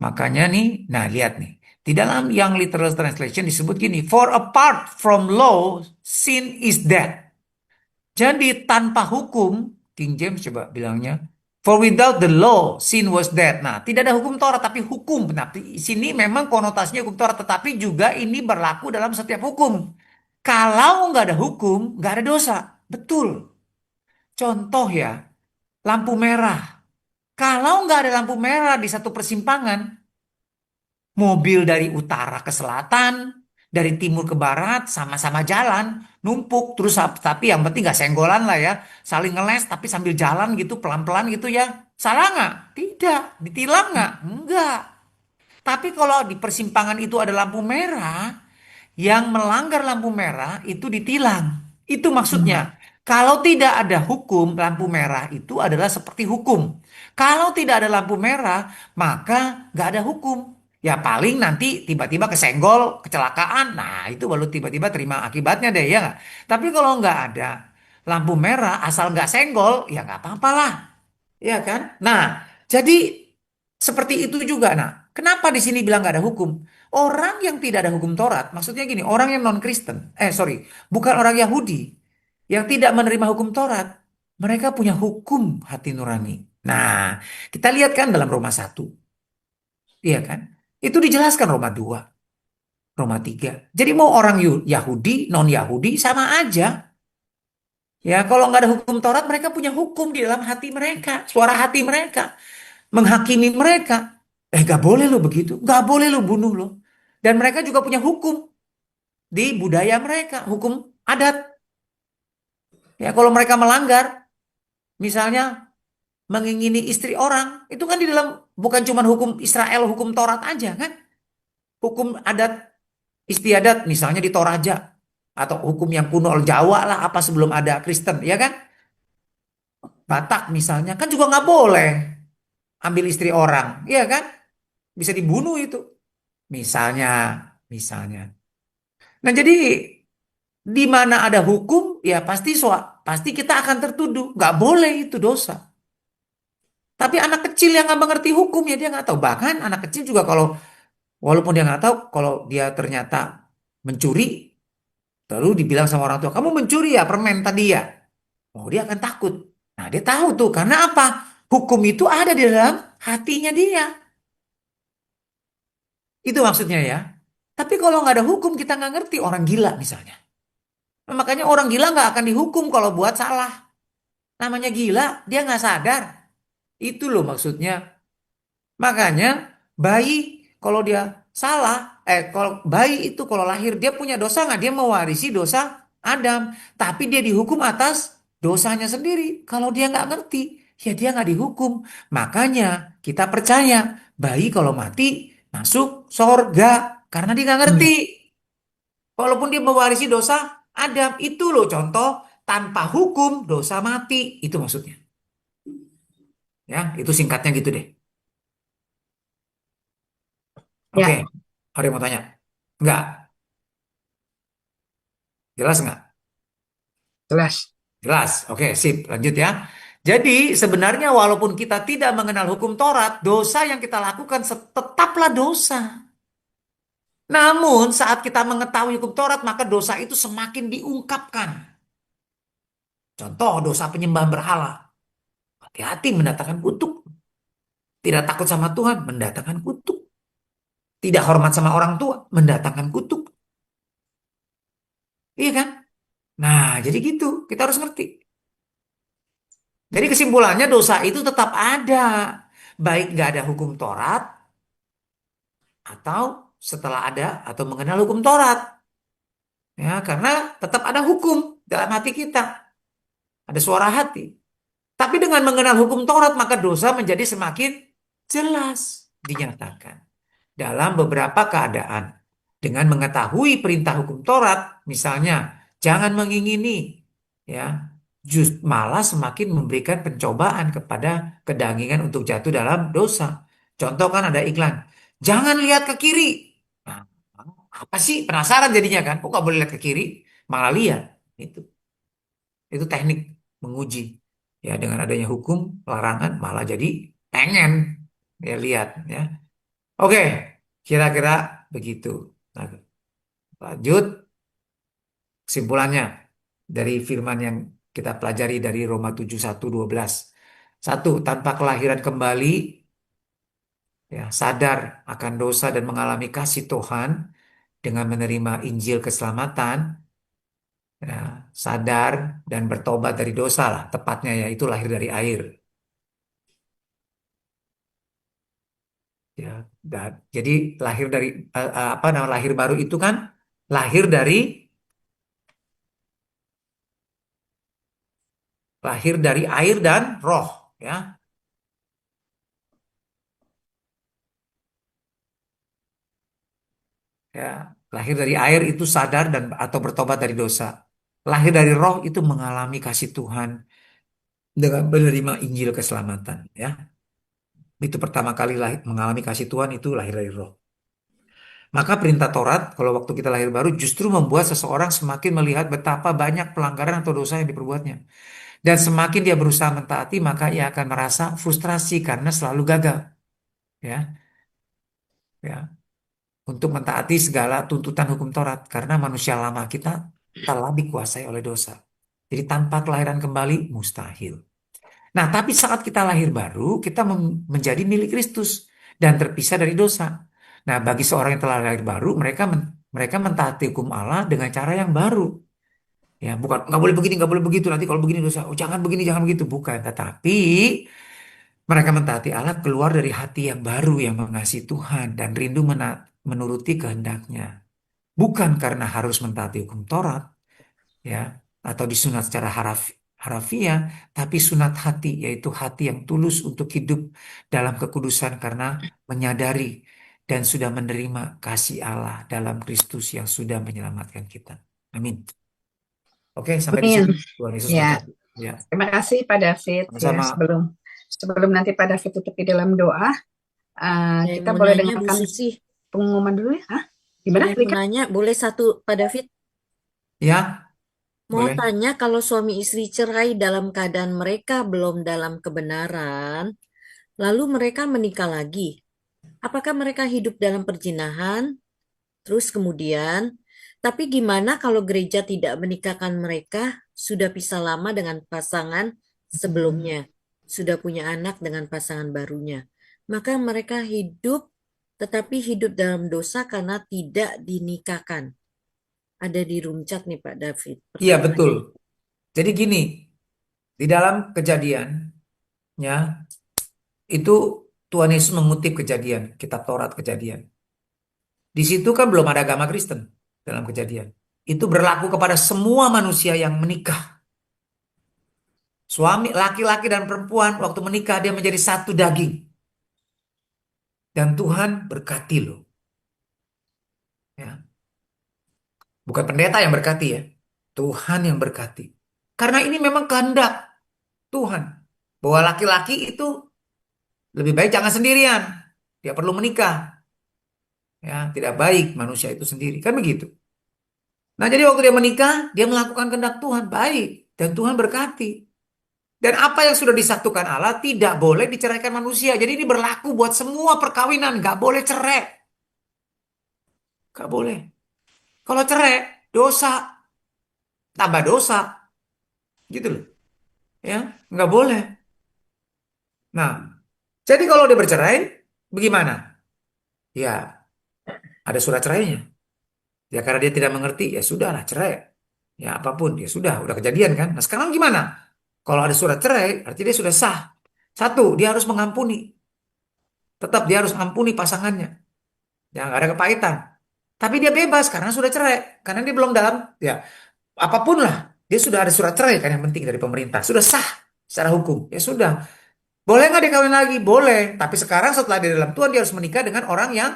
Speaker 1: Makanya nih, nah lihat nih. Di dalam yang literal translation disebut gini, for apart from law, sin is death. Jadi tanpa hukum, King James coba bilangnya, for without the law, sin was death. Nah, tidak ada hukum Taurat, tapi hukum. Nah, di sini memang konotasinya hukum Taurat, tetapi juga ini berlaku dalam setiap hukum. Kalau nggak ada hukum, nggak ada dosa. Betul. Contoh ya, lampu merah. Kalau nggak ada lampu merah di satu persimpangan, mobil dari utara ke selatan, dari timur ke barat, sama-sama jalan, numpuk, terus tapi yang penting nggak senggolan lah ya, saling ngeles tapi sambil jalan gitu, pelan-pelan gitu ya. Salah nggak? Tidak. Ditilang nggak? Enggak. Tapi kalau di persimpangan itu ada lampu merah, yang melanggar lampu merah itu ditilang. Itu maksudnya. Kalau tidak ada hukum, lampu merah itu adalah seperti hukum. Kalau tidak ada lampu merah, maka nggak ada hukum. Ya paling nanti tiba-tiba kesenggol, kecelakaan. Nah itu baru tiba-tiba terima akibatnya deh ya nggak? Tapi kalau nggak ada lampu merah, asal nggak senggol, ya nggak apa-apa lah. Ya kan? Nah, jadi seperti itu juga. Nah, kenapa di sini bilang nggak ada hukum? Orang yang tidak ada hukum Taurat, maksudnya gini, orang yang non-Kristen, bukan orang Yahudi, yang tidak menerima hukum Taurat, mereka punya hukum hati nurani. Nah, kita lihat kan dalam Roma 1, iya kan? Itu dijelaskan Roma 2, Roma 3. Jadi mau orang Yahudi, non-Yahudi, sama aja. Ya, kalau nggak ada hukum Taurat, mereka punya hukum di dalam hati mereka, suara hati mereka. menghakimi mereka. Gak boleh lo begitu, gak boleh lo bunuh lo. Dan mereka juga punya hukum di budaya mereka, hukum adat. Ya, kalau mereka melanggar, misalnya mengingini istri orang, itu kan di dalam bukan cuma hukum Israel, hukum Taurat aja kan, hukum adat istiadat misalnya di Toraja atau hukum yang kuno Jawa lah apa sebelum ada Kristen, ya kan? Batak misalnya kan juga nggak boleh ambil istri orang, ya kan? Bisa dibunuh itu. Misalnya, misalnya. Nah, jadi di mana ada hukum, ya pasti kita akan tertuduh. Nggak boleh itu dosa. Tapi anak kecil yang nggak mengerti hukum ya dia nggak tahu. Bahkan anak kecil juga walaupun dia nggak tahu, kalau dia ternyata mencuri, lalu dibilang sama orang tua, kamu mencuri ya permen tadi ya. Oh, dia akan takut. Nah, dia tahu tuh karena apa? Hukum itu ada di dalam hatinya dia. Itu maksudnya ya. Tapi kalau nggak ada hukum kita nggak ngerti orang gila misalnya. Nah, makanya orang gila nggak akan dihukum kalau buat salah. Namanya gila, dia nggak sadar. Itu loh maksudnya. Makanya bayi kalau dia salah, kalau bayi itu kalau lahir dia punya dosa nggak? Dia mewarisi dosa Adam. Tapi dia dihukum atas dosanya sendiri. Kalau dia nggak ngerti, ya dia nggak dihukum. Makanya kita percaya bayi kalau mati masuk sorga karena dia nggak ngerti. Walaupun dia mewarisi dosa Adam, itu loh contoh tanpa hukum dosa mati. Itu maksudnya. Ya, itu singkatnya gitu deh. Oke,
Speaker 8: Ya,
Speaker 1: ada yang mau tanya? Enggak? Jelas nggak?
Speaker 4: Jelas.
Speaker 1: Jelas. Oke, sip. Lanjut ya. Jadi sebenarnya walaupun kita tidak mengenal hukum Taurat, dosa yang kita lakukan tetaplah dosa. Namun saat kita mengetahui hukum Taurat, maka dosa itu semakin diungkapkan. Contoh dosa penyembahan berhala. Hati-hati mendatangkan kutuk. Tidak takut sama Tuhan, mendatangkan kutuk. Tidak hormat sama orang tua, mendatangkan kutuk. Iya kan? Nah, jadi gitu. Kita harus ngerti. Jadi kesimpulannya dosa itu tetap ada. Baik nggak ada hukum Taurat, atau setelah ada atau mengenal hukum Taurat. Ya, karena tetap ada hukum dalam hati kita. Ada suara hati. Tapi dengan mengenal hukum Taurat, maka dosa menjadi semakin jelas dinyatakan. Dalam beberapa keadaan. Dengan mengetahui perintah hukum Taurat, misalnya, jangan mengingini, ya, malah semakin memberikan pencobaan kepada kedangingan untuk jatuh dalam dosa. Contoh kan ada iklan, jangan lihat ke kiri. Nah, apa sih penasaran jadinya kan? Kok nggak boleh lihat ke kiri? Malah lihat. Itu teknik menguji. Ya dengan adanya hukum larangan malah jadi pengen ya lihat ya. Oke, kira-kira begitu. Nah, lanjut kesimpulannya dari firman yang kita pelajari dari Roma 7:1-12. Satu, tanpa kelahiran kembali, ya, sadar akan dosa dan mengalami kasih Tuhan dengan menerima Injil keselamatan, ya, sadar dan bertobat dari dosa lah, tepatnya ya itu lahir dari air. Ya, jadi lahir dari apa nama lahir baru itu kan lahir dari air dan roh, ya. Ya, lahir dari air itu sadar dan atau bertobat dari dosa. Lahir dari roh itu mengalami kasih Tuhan dengan menerima Injil keselamatan, ya. Itu pertama kali mengalami kasih Tuhan itu lahir dari roh. Maka perintah Taurat kalau waktu kita lahir baru justru membuat seseorang semakin melihat betapa banyak pelanggaran atau dosa yang diperbuatnya. Dan semakin dia berusaha mentaati, maka ia akan merasa frustrasi karena selalu gagal. Ya, ya, untuk mentaati segala tuntutan hukum Taurat karena manusia lama kita telah dikuasai oleh dosa. Jadi tanpa kelahiran kembali mustahil. Nah, tapi saat kita lahir baru, kita menjadi milik Kristus dan terpisah dari dosa. Nah, bagi seorang yang telah lahir baru, mereka mentaati hukum Allah dengan cara yang baru. Ya, bukan nggak boleh begini, nggak boleh begitu. Nanti kalau begini dosa, oh, jangan begini, jangan begitu. Bukan, tetapi Mereka mentaati Allah keluar dari hati yang baru yang mengasihi Tuhan dan rindu menuruti kehendaknya. Bukan karena harus mentaati hukum Taurat, ya, atau disunat secara harafiah, tapi sunat hati, yaitu hati yang tulus untuk hidup dalam kekudusan karena menyadari dan sudah menerima kasih Allah dalam Kristus yang sudah menyelamatkan kita. Amin. Oke, sampai di
Speaker 4: Amin.
Speaker 1: sini. Tuhan Yesus
Speaker 4: Ya,
Speaker 1: berkati. Ya,
Speaker 4: terima kasih Pak David ya.
Speaker 1: sama-sama.
Speaker 4: Sebelum nanti Pak David tutup di dalam doa,
Speaker 3: Saya
Speaker 4: kita
Speaker 3: mau
Speaker 4: boleh
Speaker 3: nanya Bu
Speaker 4: dengarkan
Speaker 3: Susi.
Speaker 4: pengumuman dulu ya. Hah? Gimana,
Speaker 3: Saya mau
Speaker 4: Rika?
Speaker 3: nanya, boleh satu Pak David?
Speaker 1: Ya,
Speaker 3: Mau
Speaker 1: boleh.
Speaker 3: tanya kalau suami istri cerai dalam keadaan mereka belum dalam kebenaran, lalu mereka menikah lagi. Apakah mereka hidup dalam perzinahan? Terus kemudian, tapi gimana kalau gereja tidak menikahkan mereka, sudah pisah lama dengan pasangan sebelumnya, sudah punya anak dengan pasangan barunya. Maka mereka tetapi hidup dalam dosa karena tidak dinikahkan. Ada di room chat nih Pak David.
Speaker 1: Iya,
Speaker 3: Pertanyaannya.
Speaker 1: betul. Jadi gini, di dalam kejadian, ya, itu Tuhan Yesus mengutip kejadian, kitab Taurat kejadian. Di situ kan belum ada agama Kristen dalam kejadian. Itu berlaku kepada semua manusia yang menikah. Suami, laki-laki dan perempuan waktu menikah dia menjadi satu daging. Dan Tuhan berkati loh. Ya. Bukan pendeta yang berkati ya. Tuhan yang berkati. Karena ini memang kehendak Tuhan. Bahwa laki-laki itu lebih baik jangan sendirian. Dia perlu menikah. Ya, tidak baik manusia itu sendiri. Kan begitu. Nah, jadi waktu dia menikah, dia melakukan kehendak Tuhan. Baik. Dan Tuhan berkati. Dan apa yang sudah disatukan Allah tidak boleh diceraikan manusia. Jadi ini berlaku buat semua perkawinan. Gak boleh cerai. Gak boleh. Kalau cerai, dosa. Tambah dosa. Gitu loh. Ya, nggak boleh. Nah, jadi kalau dia bercerai, bagaimana? Ya, ada surat cerainya. Ya karena dia tidak mengerti, ya sudahlah cerai. Ya apapun, ya sudah, udah kejadian kan. Nah sekarang gimana? Kalau ada surat cerai, artinya dia sudah sah. Satu, dia harus mengampuni. Tetap dia harus mengampuni pasangannya. Ya nggak ada kepahitan. Tapi dia bebas karena sudah cerai. Karena dia belum dalam, ya apapun lah. Dia sudah ada surat cerai kan yang penting dari pemerintah. Sudah sah secara hukum. Ya sudah. Boleh nggak dia kawin lagi? Boleh. Tapi sekarang setelah dia dalam Tuhan, dia harus menikah dengan orang yang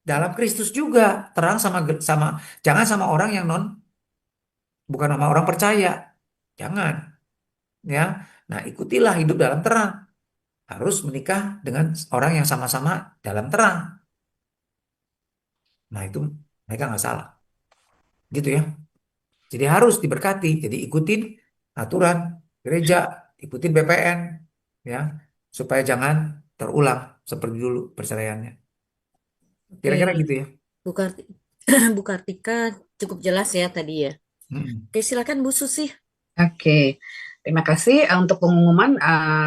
Speaker 1: dalam Kristus juga. Terang sama sama jangan sama orang yang bukan sama orang percaya. Jangan, ya. Nah, ikutilah hidup dalam terang. Harus menikah dengan orang yang sama-sama dalam terang. Nah, itu mereka nggak salah. Gitu ya. Jadi harus diberkati. Jadi ikutin aturan gereja, ikutin BPN, ya, supaya jangan terulang seperti dulu perceraiannya. Kira-kira
Speaker 3: Oke,
Speaker 1: gitu ya.
Speaker 3: Bu Kartika, Bu Kartika cukup jelas ya tadi ya.
Speaker 1: Mm-mm.
Speaker 3: Oke, silakan Bu Susi.
Speaker 4: Oke, terima kasih untuk pengumuman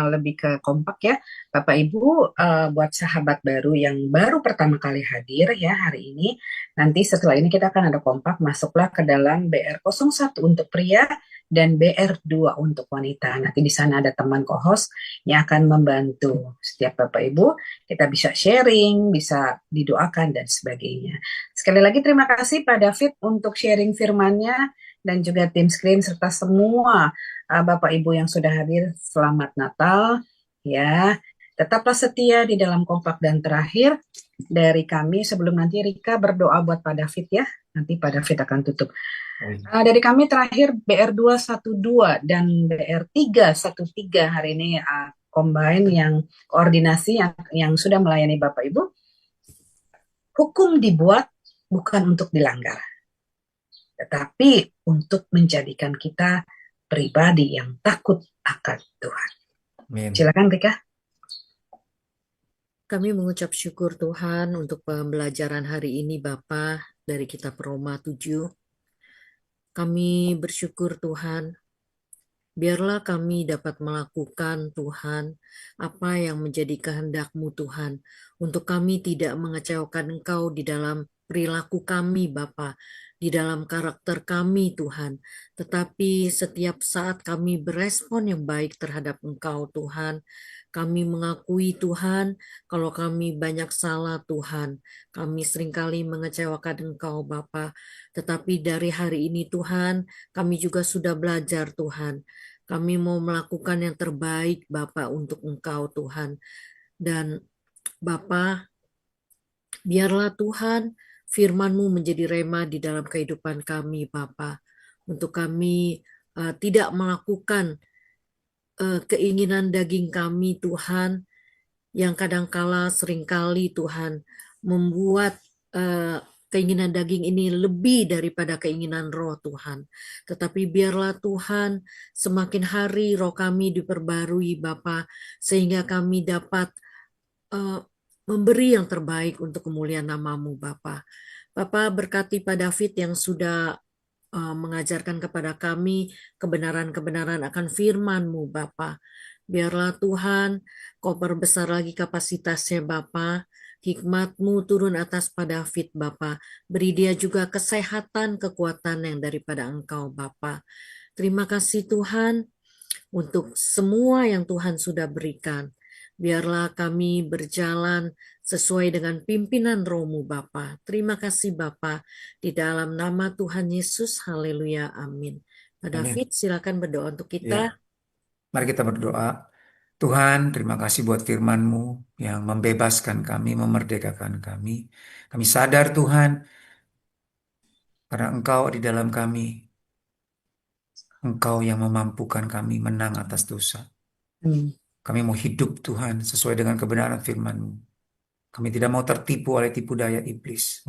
Speaker 4: lebih ke kompak ya. Bapak Ibu, buat sahabat baru yang baru pertama kali hadir ya hari ini, nanti setelah ini kita akan ada kompak, masuklah ke dalam BR01 untuk pria dan BR2 untuk wanita. Nanti di sana ada teman co-host yang akan membantu setiap Bapak Ibu. Kita bisa sharing, bisa didoakan dan sebagainya. Sekali lagi terima kasih Pak David untuk sharing firman-Nya dan juga tim Scream serta semua Bapak Ibu yang sudah hadir. Selamat Natal ya. Tetaplah setia di dalam kompak dan terakhir dari kami sebelum nanti Rika berdoa buat Pak David ya. Nanti Pak David akan tutup. Dari kami terakhir BR212 dan BR313 hari ini combine yang koordinasi yang sudah melayani Bapak Ibu. Hukum dibuat bukan untuk dilanggar, tetapi untuk menjadikan kita pribadi yang takut akan Tuhan.
Speaker 1: Amin.
Speaker 4: Silakan Rika.
Speaker 3: Kami mengucap syukur Tuhan untuk pembelajaran hari ini Bapa dari kitab Roma 7. Kami bersyukur Tuhan, biarlah kami dapat melakukan Tuhan apa yang menjadi kehendak-Mu Tuhan, untuk kami tidak mengecewakan Engkau di dalam perilaku kami Bapa, di dalam karakter kami, Tuhan. Tetapi setiap saat kami berespon yang baik terhadap Engkau, Tuhan. Kami mengakui, Tuhan, kalau kami banyak salah, Tuhan. Kami seringkali mengecewakan Engkau, Bapa. Tetapi dari hari ini, Tuhan, kami juga sudah belajar, Tuhan. Kami mau melakukan yang terbaik, Bapa, untuk Engkau, Tuhan. Dan Bapa, biarlah Tuhan firman-Mu menjadi rema di dalam kehidupan kami, Bapa. Untuk kami tidak melakukan keinginan daging kami, Tuhan, yang kadangkala seringkali, Tuhan, membuat keinginan daging ini lebih daripada keinginan roh, Tuhan. Tetapi biarlah Tuhan, semakin hari roh kami diperbarui, Bapa, sehingga kami dapat memberi yang terbaik untuk kemuliaan nama-Mu, Bapa. Bapa, berkati Pak David yang sudah mengajarkan kepada kami kebenaran-kebenaran akan firman-Mu, Bapa. Biarlah Tuhan, Kau perbesar lagi kapasitasnya, Bapa. Hikmat-Mu turun atas Pak David, Bapa. Beri dia juga kesehatan, kekuatan yang daripada Engkau, Bapa. Terima kasih Tuhan untuk semua yang Tuhan sudah berikan. Biarlah kami berjalan sesuai dengan pimpinan Roh-Mu, Bapa. Terima kasih Bapa. Di dalam nama Tuhan Yesus, haleluya, amin. Pak
Speaker 1: Amin.
Speaker 3: David, silakan berdoa untuk
Speaker 1: Ya,
Speaker 3: kita.
Speaker 1: mari kita berdoa. Tuhan, terima kasih buat firman-Mu yang membebaskan kami, memerdekakan kami. Kami sadar Tuhan, karena Engkau di dalam kami, Engkau yang memampukan kami menang atas dosa. Kami mau hidup Tuhan sesuai dengan kebenaran firman-Mu. Kami tidak mau tertipu oleh tipu daya iblis.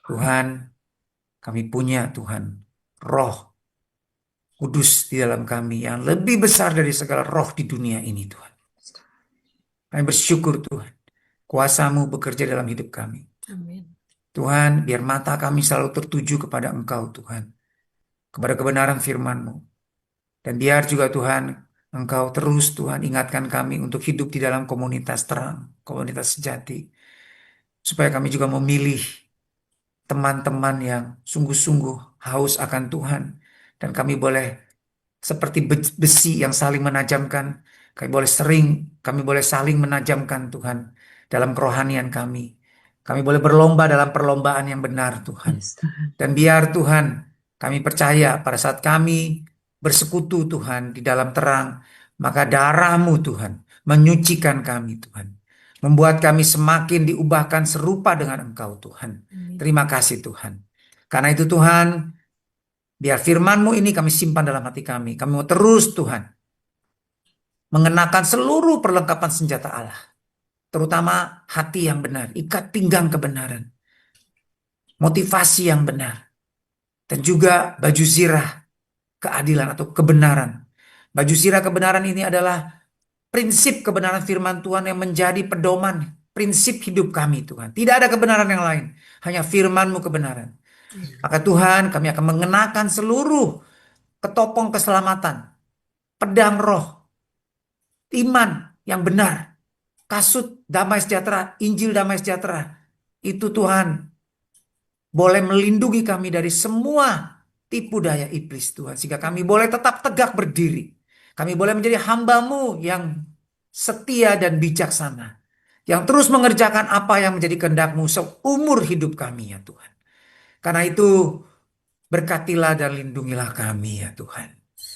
Speaker 1: Tuhan, kami punya Tuhan, Roh Kudus di dalam kami yang lebih besar dari segala roh di dunia ini Tuhan. Kami bersyukur Tuhan, kuasa-Mu bekerja dalam hidup kami.
Speaker 3: Amin.
Speaker 1: Tuhan, biar mata kami selalu tertuju kepada Engkau Tuhan, kepada kebenaran firman-Mu. Dan biar juga Tuhan, Engkau terus Tuhan ingatkan kami untuk hidup di dalam komunitas terang, komunitas sejati. Supaya kami juga memilih teman-teman yang sungguh-sungguh haus akan Tuhan. Dan kami boleh seperti besi yang saling menajamkan. Kami boleh saling menajamkan Tuhan dalam kerohanian kami. Kami boleh berlomba dalam perlombaan yang benar Tuhan. Dan biar Tuhan, kami percaya pada saat kami bersekutu Tuhan di dalam terang, maka darah-Mu Tuhan menyucikan kami Tuhan. Membuat kami semakin diubahkan serupa dengan Engkau Tuhan. Terima kasih Tuhan. Karena itu Tuhan, biar firman-Mu ini kami simpan dalam hati kami. Kami mau terus Tuhan mengenakan seluruh perlengkapan senjata Allah. Terutama hati yang benar, ikat pinggang kebenaran, motivasi yang benar. Dan juga baju zirah keadilan atau kebenaran. Baju zirah kebenaran ini adalah prinsip kebenaran firman Tuhan yang menjadi pedoman, prinsip hidup kami Tuhan. Tidak ada kebenaran yang lain, hanya firman-Mu kebenaran. Maka Tuhan, kami akan mengenakan seluruh ketopong keselamatan, pedang roh, iman yang benar, kasut damai sejahtera, Injil damai sejahtera. Itu Tuhan boleh melindungi kami dari semua tipu daya iblis Tuhan. Sehingga kami boleh tetap tegak berdiri. Kami boleh menjadi hamba-Mu yang setia dan bijaksana. Yang terus mengerjakan apa yang menjadi kehendak-Mu seumur hidup kami ya Tuhan. Karena itu berkatilah dan lindungilah kami ya Tuhan.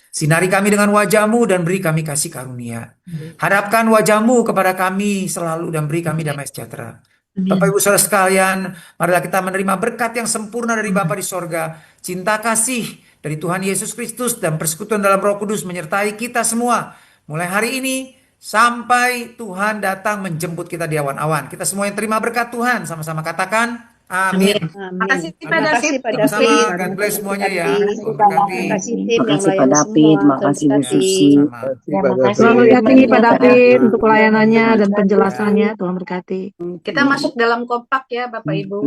Speaker 1: Sinari kami dengan wajah-Mu dan beri kami kasih karunia. Harapkan wajah-Mu kepada kami selalu dan beri kami damai sejahtera. Bapak Ibu Saudara sekalian, marilah kita menerima berkat yang sempurna dari Bapa di sorga. Cinta kasih dari Tuhan Yesus Kristus dan persekutuan dalam Roh Kudus menyertai kita semua. Mulai hari ini sampai Tuhan datang menjemput kita di awan-awan. Kita semua yang terima berkat Tuhan sama-sama katakan amin.
Speaker 4: Makasih Pak David.
Speaker 1: Sama-sama, God bless semuanya ya. Memberkati.
Speaker 8: Makasih tim yang
Speaker 6: Makasih Pak
Speaker 8: melayani
Speaker 6: David,
Speaker 8: semua.
Speaker 6: makasih Bu
Speaker 8: Terima
Speaker 6: Susi.
Speaker 1: Sama.
Speaker 6: Terima kasih.
Speaker 8: Selamat
Speaker 9: Berkati
Speaker 8: berkati
Speaker 9: Pak David untuk
Speaker 8: Pak.
Speaker 9: pelayanannya dan penjelasannya. Tuhan berkati.
Speaker 8: Kita masuk dalam kompak ya Bapak Ibu.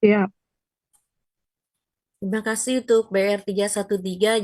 Speaker 9: Siap.
Speaker 3: Terima kasih untuk BR 313